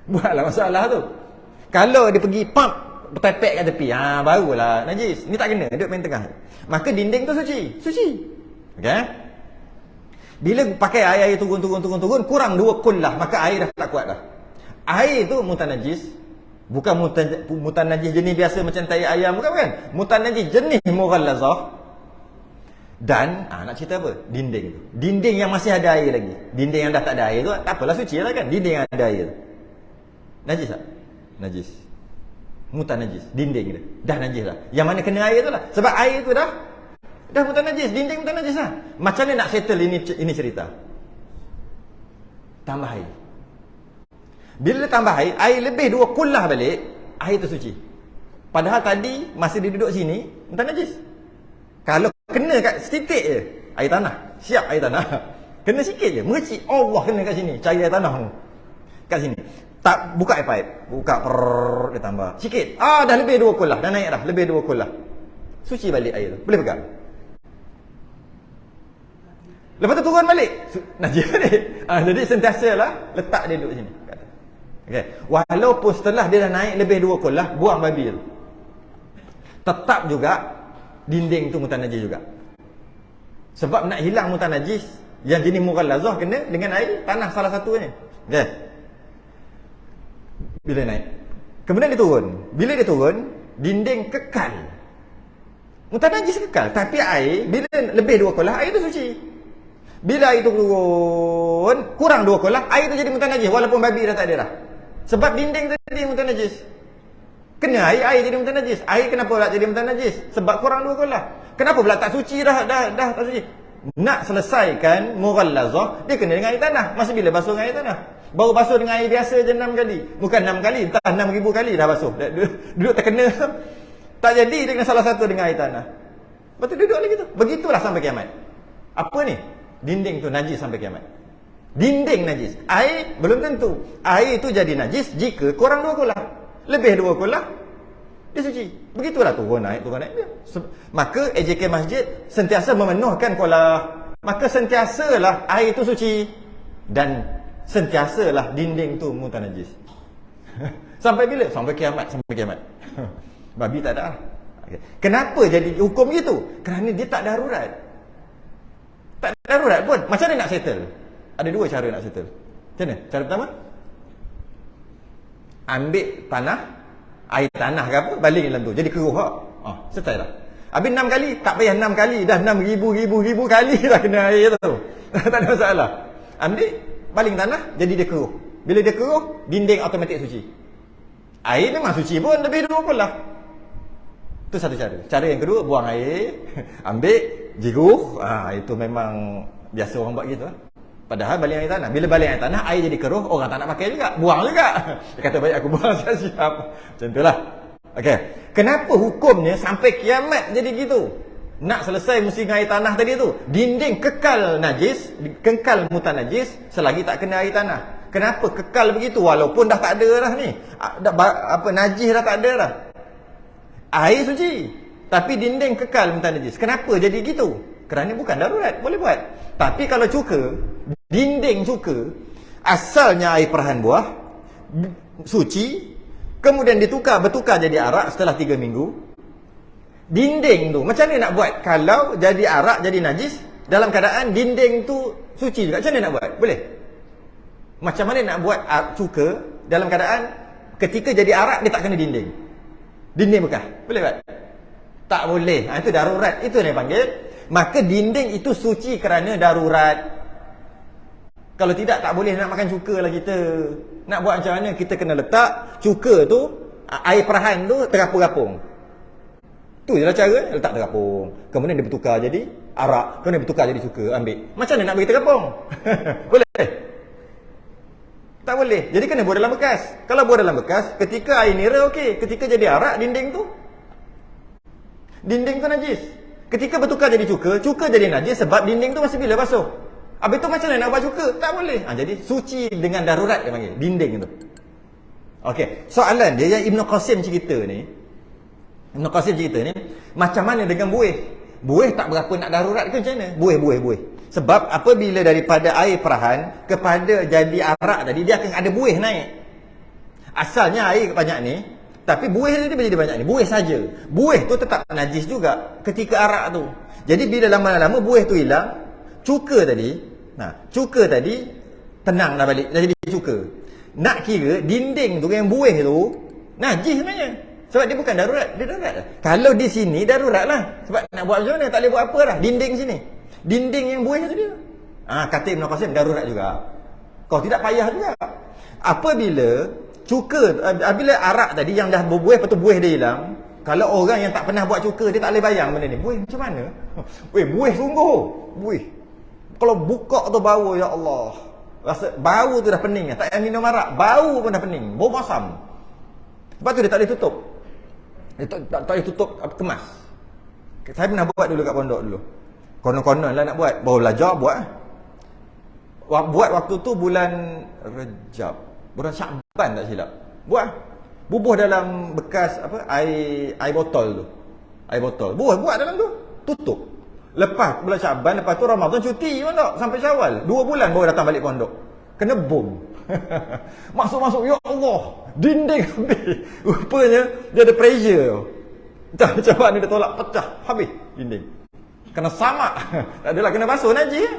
Buatlah masalah tu. Kalau dia pergi pump bertepek kat tepi, barulah najis. Ni tak kena, duduk main tengah. Maka dinding tu suci. Okey. Bila pakai air turun kurang 2 kullah, maka air dah tak kuat dah. Air tu mutan najis. Bukan mutan najis jenis biasa macam tai ayam, bukan. Mutan najis jenis mughallazah. Dan nak cerita apa? Dinding tu. Dinding yang masih ada air lagi. Dinding yang dah tak ada air tu tak apalah, suci lah kan. Dinding yang ada air tu najis tak? Najis. Mutan najis. Dinding dia dah najis lah. Yang mana kena air tu lah. Sebab air tu dah mutan najis. Dinding mutan najis lah. Macam mana nak settle ini cerita? Tambah air. Bila dia tambah air lebih 2 kullah balik, air tu suci. Padahal tadi masa dia duduk sini mutan najis. Kalau kena kat setitik je air tanah, siap air tanah. Kena sikit je, mercik Allah kena kat sini, cari air tanah tu kat sini. Tak buka air pipe, buka dia tambah sikit. Dah lebih 2 kullah, dah naik dah lebih 2 kullah. Suci balik air tu, boleh pegang. Lepas tu turun balik, najis balik. Jadi sentiasalah letak dia duduk sini. Okey, walaupun setelah dia dah naik lebih 2 kullah, buang babi tu, tetap juga dinding tu mutan najis juga. Sebab nak hilang mutan najis yang jenis mughallazah kena dengan air tanah salah satunya. Okey. Bila naik, kemudian dia turun. Bila dia turun, dinding kekal. Mutan najis kekal, tapi air bila lebih 2 kullah, air tu suci. Bila air tu turun kurang 2 kullah, air tu jadi mutan najis walaupun babi dah tak ada dah. Sebab dinding tadi mutan najis. Kena air jadi mutan najis. Air kenapa pula jadi mutan najis? Sebab kurang 2 kullah. Kenapa pula tak suci dah tak suci? Nak selesaikan mughallazah, dia kena dengan air tanah. Masa bila basuh dengan air tanah? Baru basuh dengan air biasa je 6 kali. Bukan 6 kali, entah 6,000 kali dah basuh. Duduk terkena. Tak jadi, dia kena salah satu dengan air tanah. Lepas tu duduk lagi tu. Begitulah sampai kiamat. Apa ni? Dinding tu najis sampai kiamat. Dinding najis. Air belum tentu. Air tu jadi najis jika kurang 2 kullah. Lebih 2 kullah, dia suci. Begitulah turun naik dia. Maka AJK Masjid sentiasa memenuhkan kolah. Maka sentiasalah air itu suci. Dan sentiasalah dinding tu mutan najis. Sampai bila? Sampai kiamat. Babi tak ada. Okay. Kenapa jadi hukum gitu? Kerana dia tak darurat. Tak darurat pun. Macam mana nak settle? Ada 2 cara nak settle. Macam mana? Cara pertama, ambil tanah, air tanah ke apa, baling dalam tu. Jadi keruh tak? Selesai dah. Habis 6 kali, tak payah 6 kali. Dah 6,000 kali dah kena air tu. Tak ada masalah. Ambil, baling tanah, jadi dia keruh. Bila dia keruh, dinding automatik suci. Air memang suci pun, lebih dulu pun lah. Itu satu cara. Cara yang kedua, buang air, ambil, jiruh. Itu memang biasa orang buat gitu lah. Padahal baling air tanah. Bila baling air tanah, air jadi keruh, orang tak nak pakai juga. Buang juga. Dia kata, baik aku buang siap-siap. Macam itulah. Okey. Kenapa hukumnya sampai kiamat jadi gitu? Nak selesai musim air tanah tadi tu. Dinding kekal najis, kekal mutanajis selagi tak kena air tanah. Kenapa kekal begitu? Walaupun dah tak ada dah ni. Najis dah tak ada dah. Air suci. Tapi dinding kekal mutanajis. Kenapa jadi gitu? Kerana bukan darurat. Boleh buat. Tapi kalau cuka, dinding cuka, asalnya air perahan buah, suci, kemudian bertukar jadi arak setelah 3 minggu. Dinding tu, macam mana nak buat? Kalau jadi arak, jadi najis, dalam keadaan dinding tu suci juga, macam mana nak buat? Boleh? Macam mana nak buat cuka dalam keadaan ketika jadi arak, dia tak kena dinding? Dinding bekas. Boleh buat? Tak boleh. Itu darurat. Itu yang panggil. Maka dinding itu suci kerana darurat. Kalau tidak, tak boleh nak makan cuka lah kita. Nak buat macam mana? Kita kena letak cuka tu, air perahan tu terapung-rapung. Tu je lah cara. Letak terapung. Kemudian dia bertukar jadi arak. Kemudian dia bertukar jadi cuka. Ambil. Macam mana nak bagi terapung? Boleh? Tak boleh. Jadi kena buat dalam bekas. Kalau buat dalam bekas, ketika air nira okey. Ketika jadi arak, dinding tu najis. Ketika bertukar jadi cuka jadi najis sebab dinding tu masih bila basuh. Habis tu macam mana nak buat cuka? Tak boleh. Jadi suci dengan darurat dia panggil. Dinding tu. Okey. Soalan dia yang Ibn Qasim cerita ni. Macam mana dengan buih? Buih tak berapa nak darurat ke macam mana? Buih. Sebab apabila daripada air perahan kepada jadi arak tadi, dia akan ada buih naik. Asalnya air banyak ni, tapi buih dia jadi banyak ni. Buih saja. Buih tu tetap najis juga ketika arak tu. Jadi bila lama-lama buih tu hilang, cuka tadi tenang dah balik, dah jadi cuka. Nak kira dinding tu yang buih tu najis sebenarnya. Sebab dia bukan darurat, dia darurat lah. Kalau di sini darurat lah. Sebab nak buat macam mana, tak boleh buat apa dah. Dinding sini. Dinding yang buih tu dia. Kata Ibn Qasim darurat juga. Kau tidak payah juga. Apabila bila arak tadi yang dah berbuih, lepas tu buih dia hilang. Kalau orang yang tak pernah buat cuka, dia tak boleh bayang benda ni. Buih macam mana? Buih sungguh. Buih. Kalau buka tu bau, ya Allah. Rasa bau tu dah pening. Tak payah minum arak. Bau pun dah pening. Bau masam. Lepas tu dia tak boleh tutup. Dia tak boleh tutup kemas. Saya pernah buat dulu kat pondok dulu. Konon-konon lah nak buat. Baru belajar buat. Buat waktu tu bulan Rejab. Bulan Syakban tak silap. Buat. Bubuh dalam bekas air botol tu. Air botol. Buat dalam tu. Tutup. Lepas bulan Syakban, lepas tu Ramadan cuti pondok sampai Syawal. 2 bulan baru datang balik pondok. Kena bom. Masuk-masuk, ya Allah, dinding habis. Rupanya dia ada pressure. Entah macam mana dia tolak, pecah, habis dinding. Kena samak. Tak adalah kena basuh najis.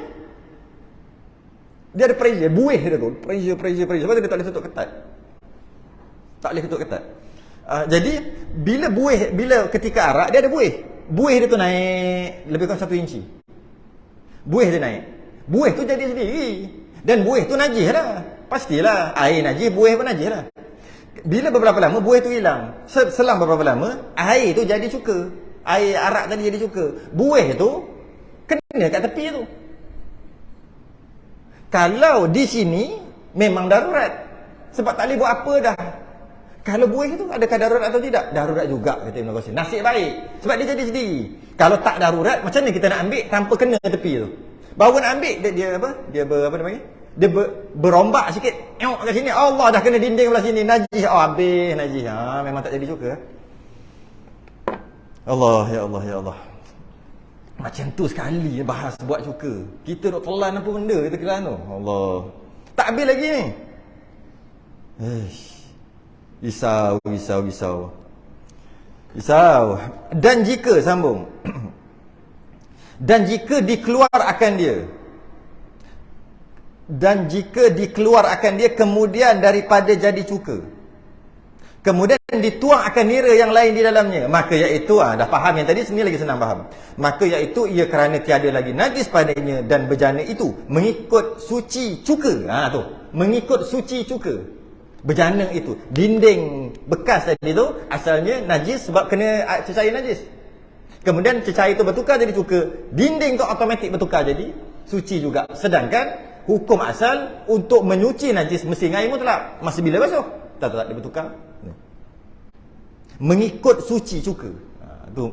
Dia ada pressure, buih dia tu. Pressure. Sebab tu dia tak boleh tutup ketat. Tak boleh tutup ketat. Jadi bila ketika arak dia ada buih. Buih dia tu naik lebih kurang 1 inci. Buih dia naik. Buih tu jadi sendiri. Dan buih tu najis lah. Pastilah air najis, buih pun najis lah. Bila beberapa lama buih tu hilang. Selang beberapa lama air tu jadi cuka. Air arak tadi jadi cuka. Buih tu kena kat tepi tu. Kalau di sini memang darurat. Sebab tak boleh buat apa dah. Kalau buih tu adakah darurat atau tidak? Darurat juga kata Ibn Qasim. Nasib baik. Sebab dia jadi sendiri. Kalau tak darurat, macam mana kita nak ambil tanpa kena tepi tu? Baru nak ambil dia berombak sikit. Tengok kat sini, Allah dah kena dinding belah sini, najis. Habis najis. Memang tak jadi juga. Allah, ya Allah, ya Allah. Macam tu sekali bahas buat cuka. Kita duk telan apa benda kita kira tu. Allah. Tak habis lagi ni. Risau. Dan jika sambung. Dan jika dikeluar akan dia kemudian daripada jadi cuka. kemudian dituang akan nira yang lain di dalamnya, maka iaitu dah faham yang tadi, sini lagi senang faham. Maka iaitu ia kerana tiada lagi najis padanya dan bejana itu mengikut suci cuka. Tu mengikut suci cuka. Bejana itu dinding bekas tadi tu asalnya najis sebab kena cecair najis. Kemudian cecair itu bertukar jadi cuka, dinding tu automatik bertukar jadi suci juga. Sedangkan hukum asal untuk menyuci najis mesti air mutlak. Masa bila basuh? Tak dia bertukar. Mengikut suci cuka. Tu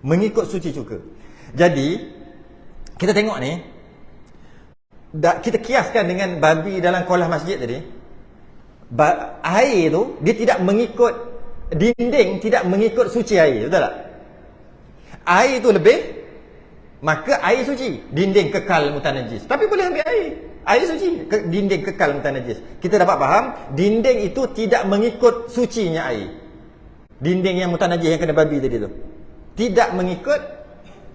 mengikut suci cuka. Jadi kita tengok ni, kita kiaskan dengan babi dalam kolah masjid tadi. Air tu dia tidak mengikut dinding, tidak mengikut suci air, betul tak? Air tu lebih, maka air suci, dinding kekal mutanajis. Tapi boleh ambil air suci, dinding kekal mutanajis. Kita dapat faham, dinding itu tidak mengikut sucinya air. Dinding yang mutanajis yang kena babi tadi tu tidak mengikut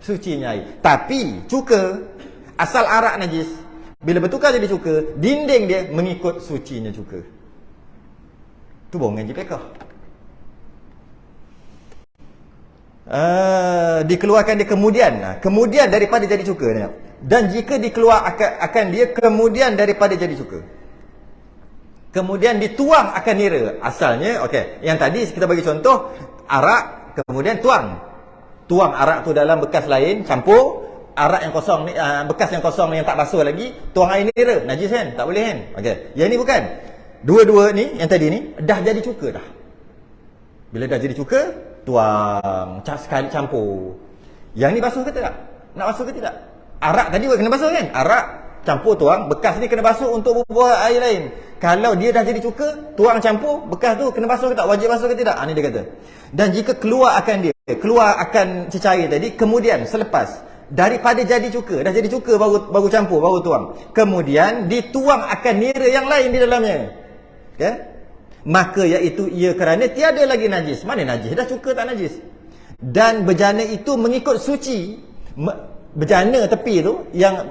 sucinya air. Tapi cuka, asal arak najis, bila bertukar jadi cuka, dinding dia mengikut sucinya cuka. Tu baru ngaji fiqh. Dikeluarkan dia kemudian daripada jadi cuka. Dan jika dikeluar akan dia kemudian daripada jadi cuka, kemudian dituang akan nira. Asalnya, okey, yang tadi kita bagi contoh arak, kemudian tuang arak tu dalam bekas lain, campur arak yang kosong ni, bekas yang kosong ni yang tak basuh lagi, tuang air nira, najis kan? Tak boleh kan? Okey, yang ni bukan. Dua-dua ni, yang tadi ni dah jadi cuka dah. Bila dah jadi cuka, tuang, sekali campur. Yang ni basuh ke tidak? Nak basuh ke tidak? Arak tadi kena basuh kan? Arak campur tuang, bekas ni kena basuh untuk bubuh air lain. Kalau dia dah jadi cuka, tuang campur, bekas tu kena basuh ke tak? Wajib basuh ke tidak? Ni dia kata. Dan jika keluar akan cecair tadi, kemudian selepas daripada jadi cuka, dah jadi cuka baru campur, baru tuang. Kemudian dituang akan nira yang lain di dalamnya. Okay? Maka iaitu ia kerana tiada lagi najis. Mana najis? Dah cuka tak najis. Dan bejana itu mengikut suci. Bejana tepi tu yang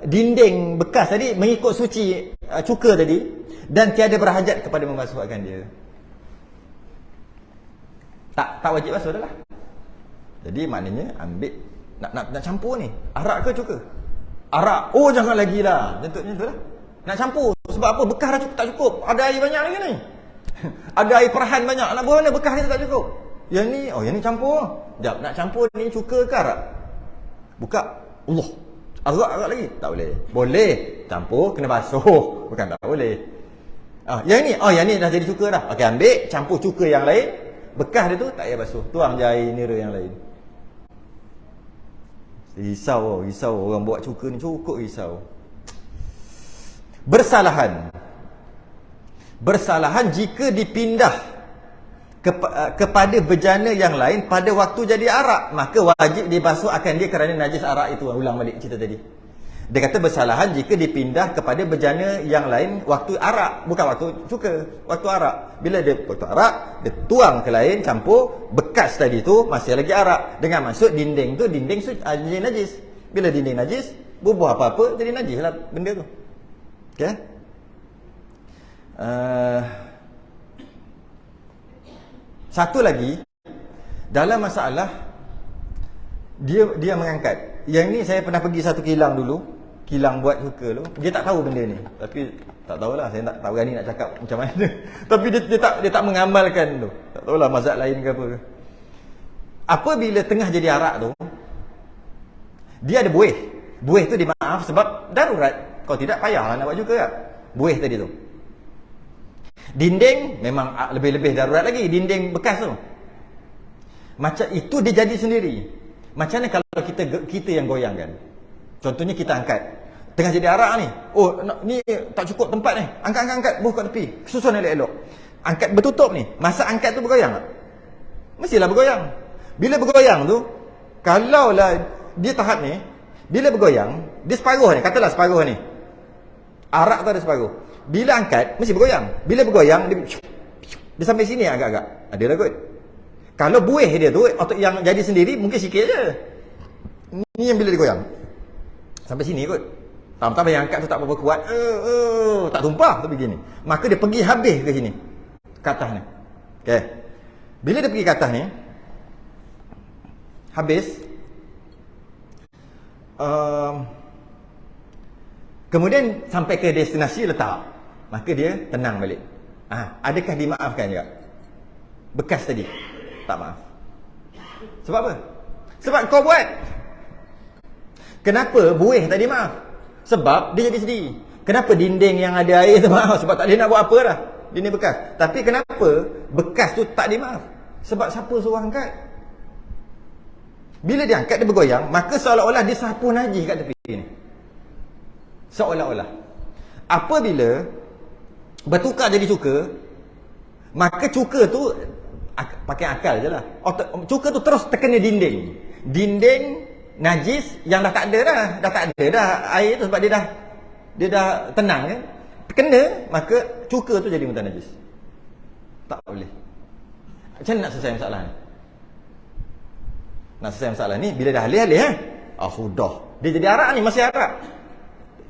dinding bekas tadi mengikut suci cuka tadi, dan tiada berhajat kepada membasuhkan dia. Tak wajib basuh dah lah. Jadi maknanya ambil nak campur ni, arak ke cuka? Arak. Oh jangan lagi lah. Contohnya tu lah. Nak campur. Sebab apa? Bekas dah tak cukup. Ada air banyak lagi ni. Ada air perahan banyak. Nak buat mana? Bekas dia tak cukup. Yang ni, yang ni campur. Sekejap, nak campur ni cuka ke arak? Buka. Allah. Arak lagi? Tak boleh. Boleh. Campur, kena basuh. Bukan tak boleh. Yang ni dah jadi cuka dah. Okey, ambil, campur cuka yang lain. Bekas dia tu, tak payah basuh. Tuang je air nira yang lain. Risau orang buat cuka ni, cukup risau. Bersalahan jika dipindah kepada bejana yang lain pada waktu jadi arak, maka wajib dibasuh akan dia kerana najis arak itu. Ulang balik cerita tadi. Dia kata bersalahan jika dipindah kepada bejana yang lain waktu arak, bukan waktu cuka, waktu arak. Bila dia waktu arak, dia tuang ke lain, campur, bekas tadi tu masih lagi arak. Dengan maksud dinding tu dinding najis. Bila dinding najis, bubuh apa-apa jadi najis lah benda tu. Okey. Satu lagi dalam masalah dia mengangkat. Yang ni saya pernah pergi satu kilang dulu, kilang buat cuka tu. Dia tak tahu benda ni. Tapi tak tahulah, saya tak berani nak cakap macam mana. Tapi dia tak mengamalkan tu. Tak tahulah mazhab lain ke apa. Apabila tengah jadi arak tu, dia ada buih. Buih tu dimaaf sebab darurat. Kalau tidak payahlah nak buat cuka kan. Buih tadi tu. Dinding memang lebih-lebih darurat lagi, dinding bekas tu. Macam itu dia jadi sendiri. Macam mana kalau kita yang goyangkan? Contohnya kita angkat. Tengah jadi arak ni. Oh, ni tak cukup tempat ni. Angkat, buh kat tepi. Susun elok-elok. Angkat bertutup ni. Masa angkat tu bergoyang tak? Mestilah bergoyang. Bila bergoyang tu, kalaulah dia tahap ni, bila bergoyang, dia separuh ni, katalah separuh ni. Arak tu ada separuh. Bila angkat, mesti bergoyang. Bila bergoyang, dia sampai sini agak-agak. Ada lah kot. Kalau buih dia tu, otot yang jadi sendiri, mungkin sikit je. Ni yang bila digoyang. Sampai sini kot. Tambah yang angkat tu tak berapa kuat. Tak tumpah tu begini. Maka dia pergi habis ke sini. Ke atas ni. Okey. Bila dia pergi ke atas ni, habis, kemudian sampai ke destinasi letak, maka dia tenang balik. Adakah dimaafkan juga bekas tadi? Tak maaf. Sebab apa? Sebab kau buat. Kenapa buih tak dimaaf? Sebab dia jadi sedih. Kenapa dinding yang ada air tu maaf? Sebab tak dia nak buat apa dah. Dinding bekas. Tapi kenapa bekas tu tak dimaaf? Sebab siapa suruh angkat? Bila dia angkat, dia bergoyang, maka seolah-olah dia sapu najis kat tepi ni. Seolah-olah. Apabila bertukar jadi cuka, maka cuka tu pakai akal je lah. Cuka tu terus terkena dinding. Dinding najis yang dah tak ada dah. Dah tak ada dah air tu sebab dia dah tenang kan. Kena, maka cuka tu jadi muntah najis. Tak boleh. Macam mana nak selesai masalah ni? Nak selesai masalah ni bila dah halih-halih sudah. Dia jadi arak ni, masih arak.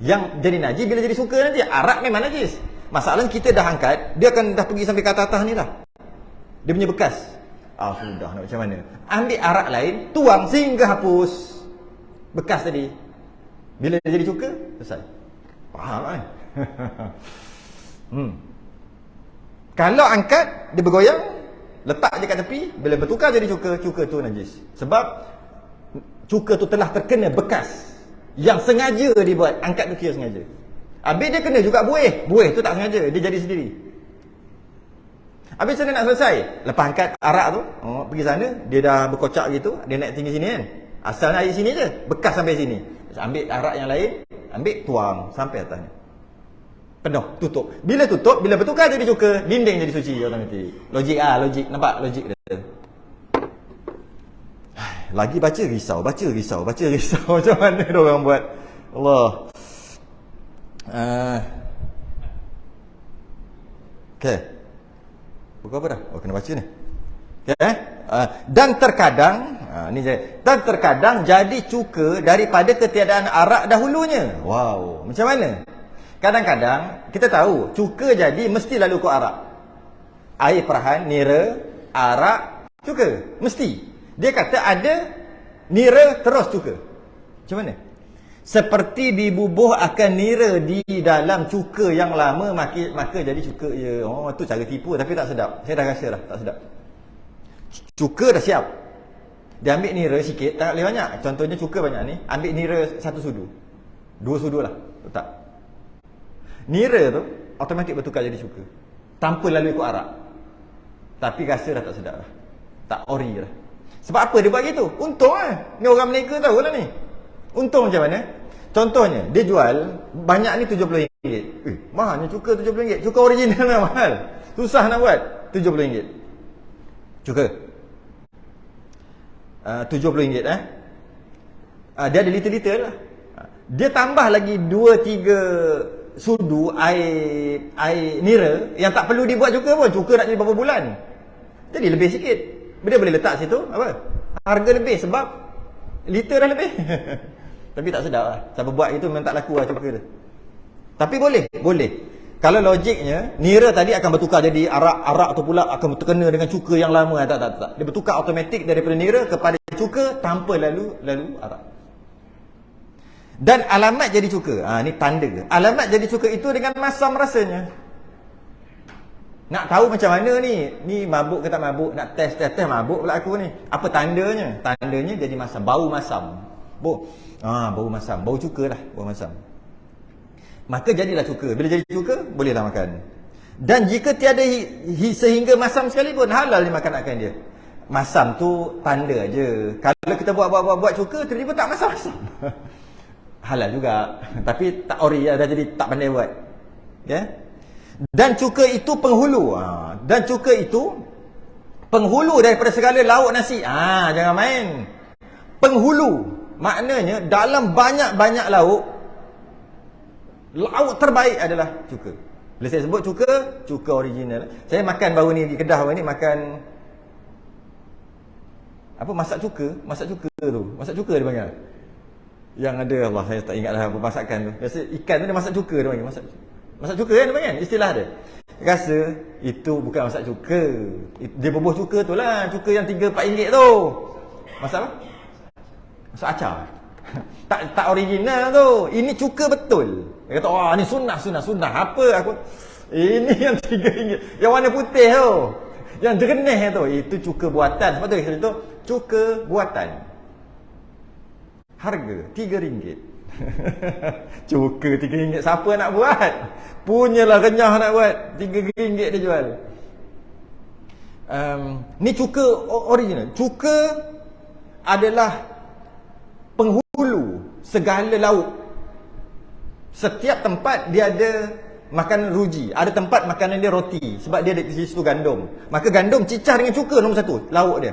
Yang jadi najis bila jadi suka nanti, arak memang najis. Masalahnya kita dah angkat, dia akan dah pergi sampai ke atas ni dah. Dia punya bekas. Sudah, nak macam mana? Ambil arak lain, tuang sehingga hapus bekas tadi. Bila dia jadi cuka, selesai. Faham kan? Kalau angkat, dia bergoyang, letak je kat tepi, bila bertukar jadi cuka, cuka tu najis. Sebab cuka tu telah terkena bekas yang sengaja dibuat. Angkat tu kira sengaja. Habis dia kena juga buih. Buih tu tak sengaja, dia jadi sendiri. Habis macam mana nak selesai? Lepas angkat arak tu, pergi sana, dia dah berkocak gitu, dia naik tinggi sini kan. Asalnya air sini je, bekas sampai sini. Ambil arak yang lain, ambil tuang sampai atas ni. Penuh, tutup. Bila tutup, bila bertukar jadi cuka, dinding jadi suci automatik. Logik logik. Nampak logik dia? Lagi baca risau. Macam mana dia orang buat? Allah. Okey. Buku apa dah? Kena baca ni. Okey. Dan terkadang, dan terkadang jadi cuka daripada ketiadaan arak dahulunya. Wow, macam mana? Kadang-kadang kita tahu cuka jadi mesti lalu ikut arak. Air perahan, nira, arak, cuka. Mesti. Dia kata ada nira terus cuka. Macam mana? Seperti dibubuh akan nira di dalam cuka yang lama, maka jadi cuka je. Tu cara tipu tapi tak sedap. Saya dah rasa dah tak sedap. Cuka dah siap. Dia ambil nira sikit, tak boleh banyak. Contohnya cuka banyak ni, ambil nira 1 sudu. 2 sudu lah, letak. Nira tu automatik bertukar jadi cuka tanpa lalu ikut arak. Tapi rasa dah tak sedap lah. Tak ori lah. Sebab apa dia buat gitu? Untung lah. Ni orang Malaysia tahu lah ni. Untung macam mana? Contohnya, dia jual banyak ni RM70. Mahalnya cuka RM70. Cuka original lah mahal. Susah nak buat. RM70. Cuka RM70 dia ada liter-liter lah. Dia tambah lagi 2-3 sudu air nira yang tak perlu dibuat cuka pun. Cuka nak jadi berapa bulan. Jadi lebih sikit. Dia boleh letak situ apa? Harga lebih sebab liter dah lebih. Tapi tak sedap lah. Siapa buat itu memang tak laku lah cuka dia. Tapi boleh. Kalau logiknya, nira tadi akan bertukar jadi arak tu pula akan terkena dengan cuka yang lama. Tak. Dia bertukar automatik daripada nira kepada cuka tanpa lalu arak. Dan alamat jadi cuka. Ni tanda. Alamat jadi cuka itu dengan masam rasanya. Nak tahu macam mana ni? Ni mabuk ke tak mabuk? Nak test mabuk pula aku ni. Apa tandanya? Tandanya jadi masam. Bau masam. Bau masam. Bau cuka lah. Bau masam. Maka jadilah cuka. Bila jadi cuka, bolehlah makan. Dan jika tiada sehingga masam sekalipun, halal dimakan dia. Masam tu tanda je. Kalau kita buat cuka, tiba-tiba tak masam-masam. Halal juga. Tapi tak ori lah, dah jadi tak pandai buat. Dan cuka itu penghulu. Dan cuka itu penghulu daripada segala lauk nasi. Jangan main. Penghulu. Maknanya dalam banyak-banyak lauk terbaik adalah cuka. Bila saya sebut cuka original. Saya makan baru ni di Kedah baru ni makan apa, masak cuka tu. Masak cuka dia panggil. Yang ada, Allah saya tak ingat dah apa masakan tu. Biasa ikan tu dia masak cuka dia panggil. Masak cuka kan dia panggil, istilah dia. rasa itu bukan masak cuka. Dia bubuh cuka tu lah, cuka yang 3-4 ringgit tu. Masak apa? Masak acar. tak original tu. Ini cuka betul. Dia kata, wah ni sunnah. Apa aku? Ini yang 3 ringgit. Yang warna putih tu. Yang jernih tu. Itu cuka buatan. Sebab tu itu cuka buatan. Harga 3 ringgit. Cuka 3 ringgit. Siapa nak buat? Punyalah renyah nak buat. 3 ringgit dia jual. Ni cuka original. Cuka adalah penghulu segala lauk. Setiap tempat dia ada makanan ruji. Ada tempat makanan dia roti. Sebab dia ada di situ gandum. Maka gandum cicah dengan cuka nombor 1. Lauk dia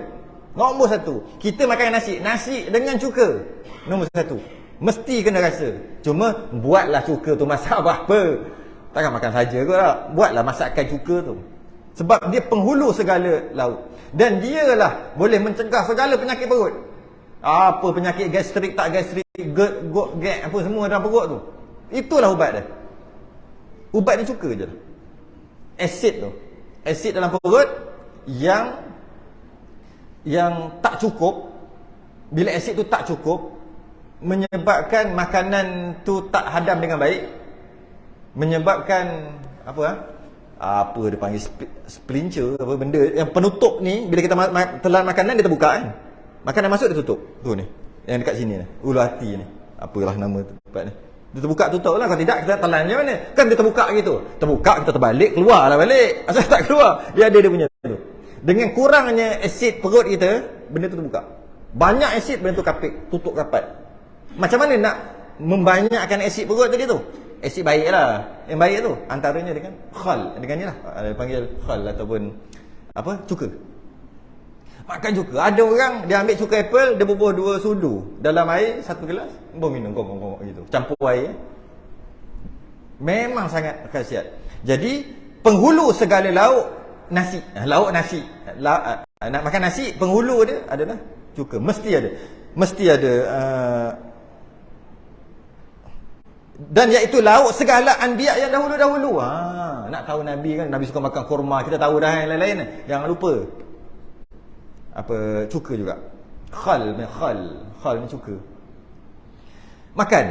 nombor 1. Kita makan nasi. Nasi dengan cuka nombor 1. Mesti kena rasa. Cuma buatlah cuka tu masak apa-apa. Takkan makan saja kot tak. Buatlah masakan cuka tu. Sebab dia penghulu segala lauk. Dan dia lah boleh mencegah segala penyakit perut. Apa penyakit gastrik, tak gastrik, gag apa semua dalam perut tu. Itulah ubat dia. Ubat ni cuka je. Asid tu. Asid dalam perut yang tak cukup. Bila asid tu tak cukup, menyebabkan makanan tu tak hadam dengan baik. Menyebabkan apa dia panggil splinter, apa benda yang penutup ni. Bila kita telan makanan dia terbuka kan. Makanan masuk dia tutup. Tu ni. Yang dekat sini ni. Ulu hati ni. Apalah nama tempat ni. Dia terbuka tutup lah. Kalau tidak kita telan je mana. Kan dia terbuka gitu. Terbuka kita terbalik, keluar lah balik. Asal tak keluar. Dia ada dia punya tu. Dengan kurangnya asid perut kita, benda tu terbuka. Banyak asid benda tu kapit. Tutup rapat. Macam mana nak membanyakkan asid perut tadi tu? Asid baik lah. Yang baik tu antaranya dengan khal. Dengan ni lah. Dia panggil khal ataupun apa? Cuka. Makan cuka. Ada orang dia ambil cuka apple, dia bubuh 2 sudu dalam air 1 gelas, baru minum gong gitu. Campur air. Memang sangat khasiat. Jadi penghulu segala lauk nasi. Lauk nasi. Nak makan nasi, penghulu dia adalah cuka. Mesti ada. Mesti ada dan iaitu lauk segala anbiya yang dahulu-dahulu. Nak tahu Nabi kan, Nabi suka makan kurma, kita tahu dah yang lain-lain. Jangan lupa apa cuka juga. Khal ni cuka. Makan.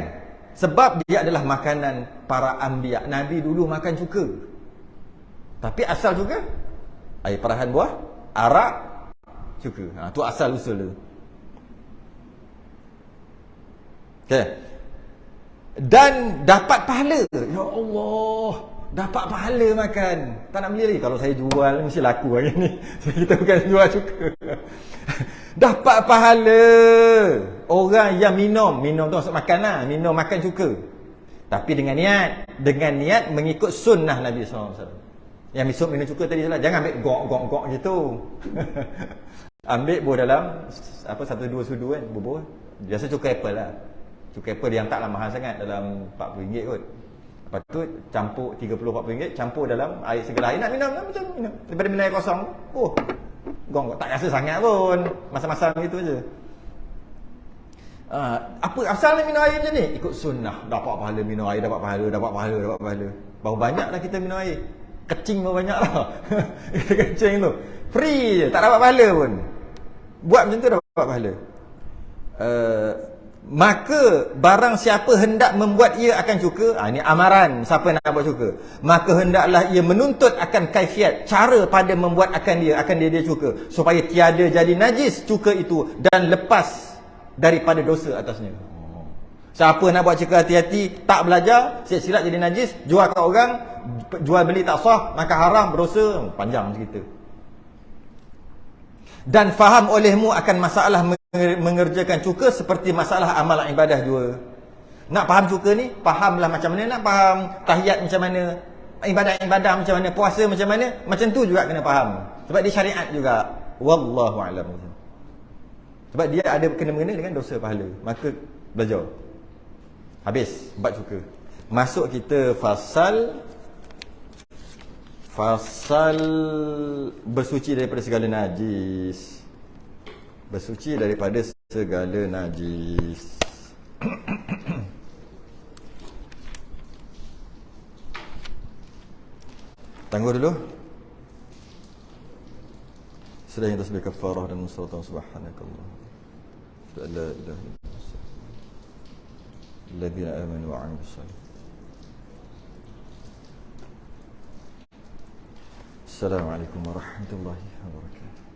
Sebab dia adalah makanan para anbiya. Nabi dulu makan cuka. Tapi asal cuka air perahan buah, arak, cuka. Tu asal usul dia. Okey. Dan dapat pahala. Ya Allah, dapat pahala makan. Tak nak beli lagi. Kalau saya jual mesti laku hari ni. Kita bukan jual cuka. Dapat pahala. Orang yang minum tu maksud makan lah. Minum makan cuka. Tapi dengan niat mengikut sunnah Nabi SAW. Yang besok minum cuka tadi salah. Jangan ambil gok gitu. Ambil buah dalam 1-2 sudu kan. Bubuh. Biasa cuka apple lah. Cuka apple yang taklah mahal sangat. Dalam RM40 kot. Lepas tu campur RM30-40, campur dalam air segelas. Nak minum lah macam minum. Daripada minum air kosong. Gong tak rasa sangat pun. Masam-masam gitu je. Apa asal nak minum air macam ni? Ikut sunnah. Dapat pahala minum air, dapat pahala. Baru banyaklah kita minum air. Kecing pun banyak lah. Kita kecing tu. Free je, tak dapat pahala pun. Buat macam tu dapat pahala. Maka barang siapa hendak membuat ia akan cuka, ini amaran siapa nak buat cuka, maka hendaklah ia menuntut akan kaifiat, cara pada membuat akan dia cuka, supaya tiada jadi najis cuka itu dan lepas daripada dosa atasnya. Siapa nak buat cuka hati-hati, tak belajar, silap jadi najis, jual kat orang, jual beli tak sah, maka haram, berdosa, panjang cerita. Dan faham olehmu akan masalah mengerjakan cuka seperti masalah amalan ibadah juga. Nak faham cuka ni, fahamlah macam mana. Nak faham tahiyat macam mana, ibadah-ibadah macam mana, puasa macam mana, macam tu juga kena faham. Sebab dia syariat juga. Wallahu a'lam. Sebab dia ada kena-mengena dengan dosa pahala. Maka belajar. Habis bab cuka. Masuk kita fasal bersuci daripada segala najis. Bersuci daripada segala najis. Tangguh dulu. Sudah yang tasbih kafarah dan mustalatan subhanakallah. La ilaha illa anta. Alladzina amanu wa 'amilus shalihat. Assalamualaikum warahmatullahi wabarakatuh.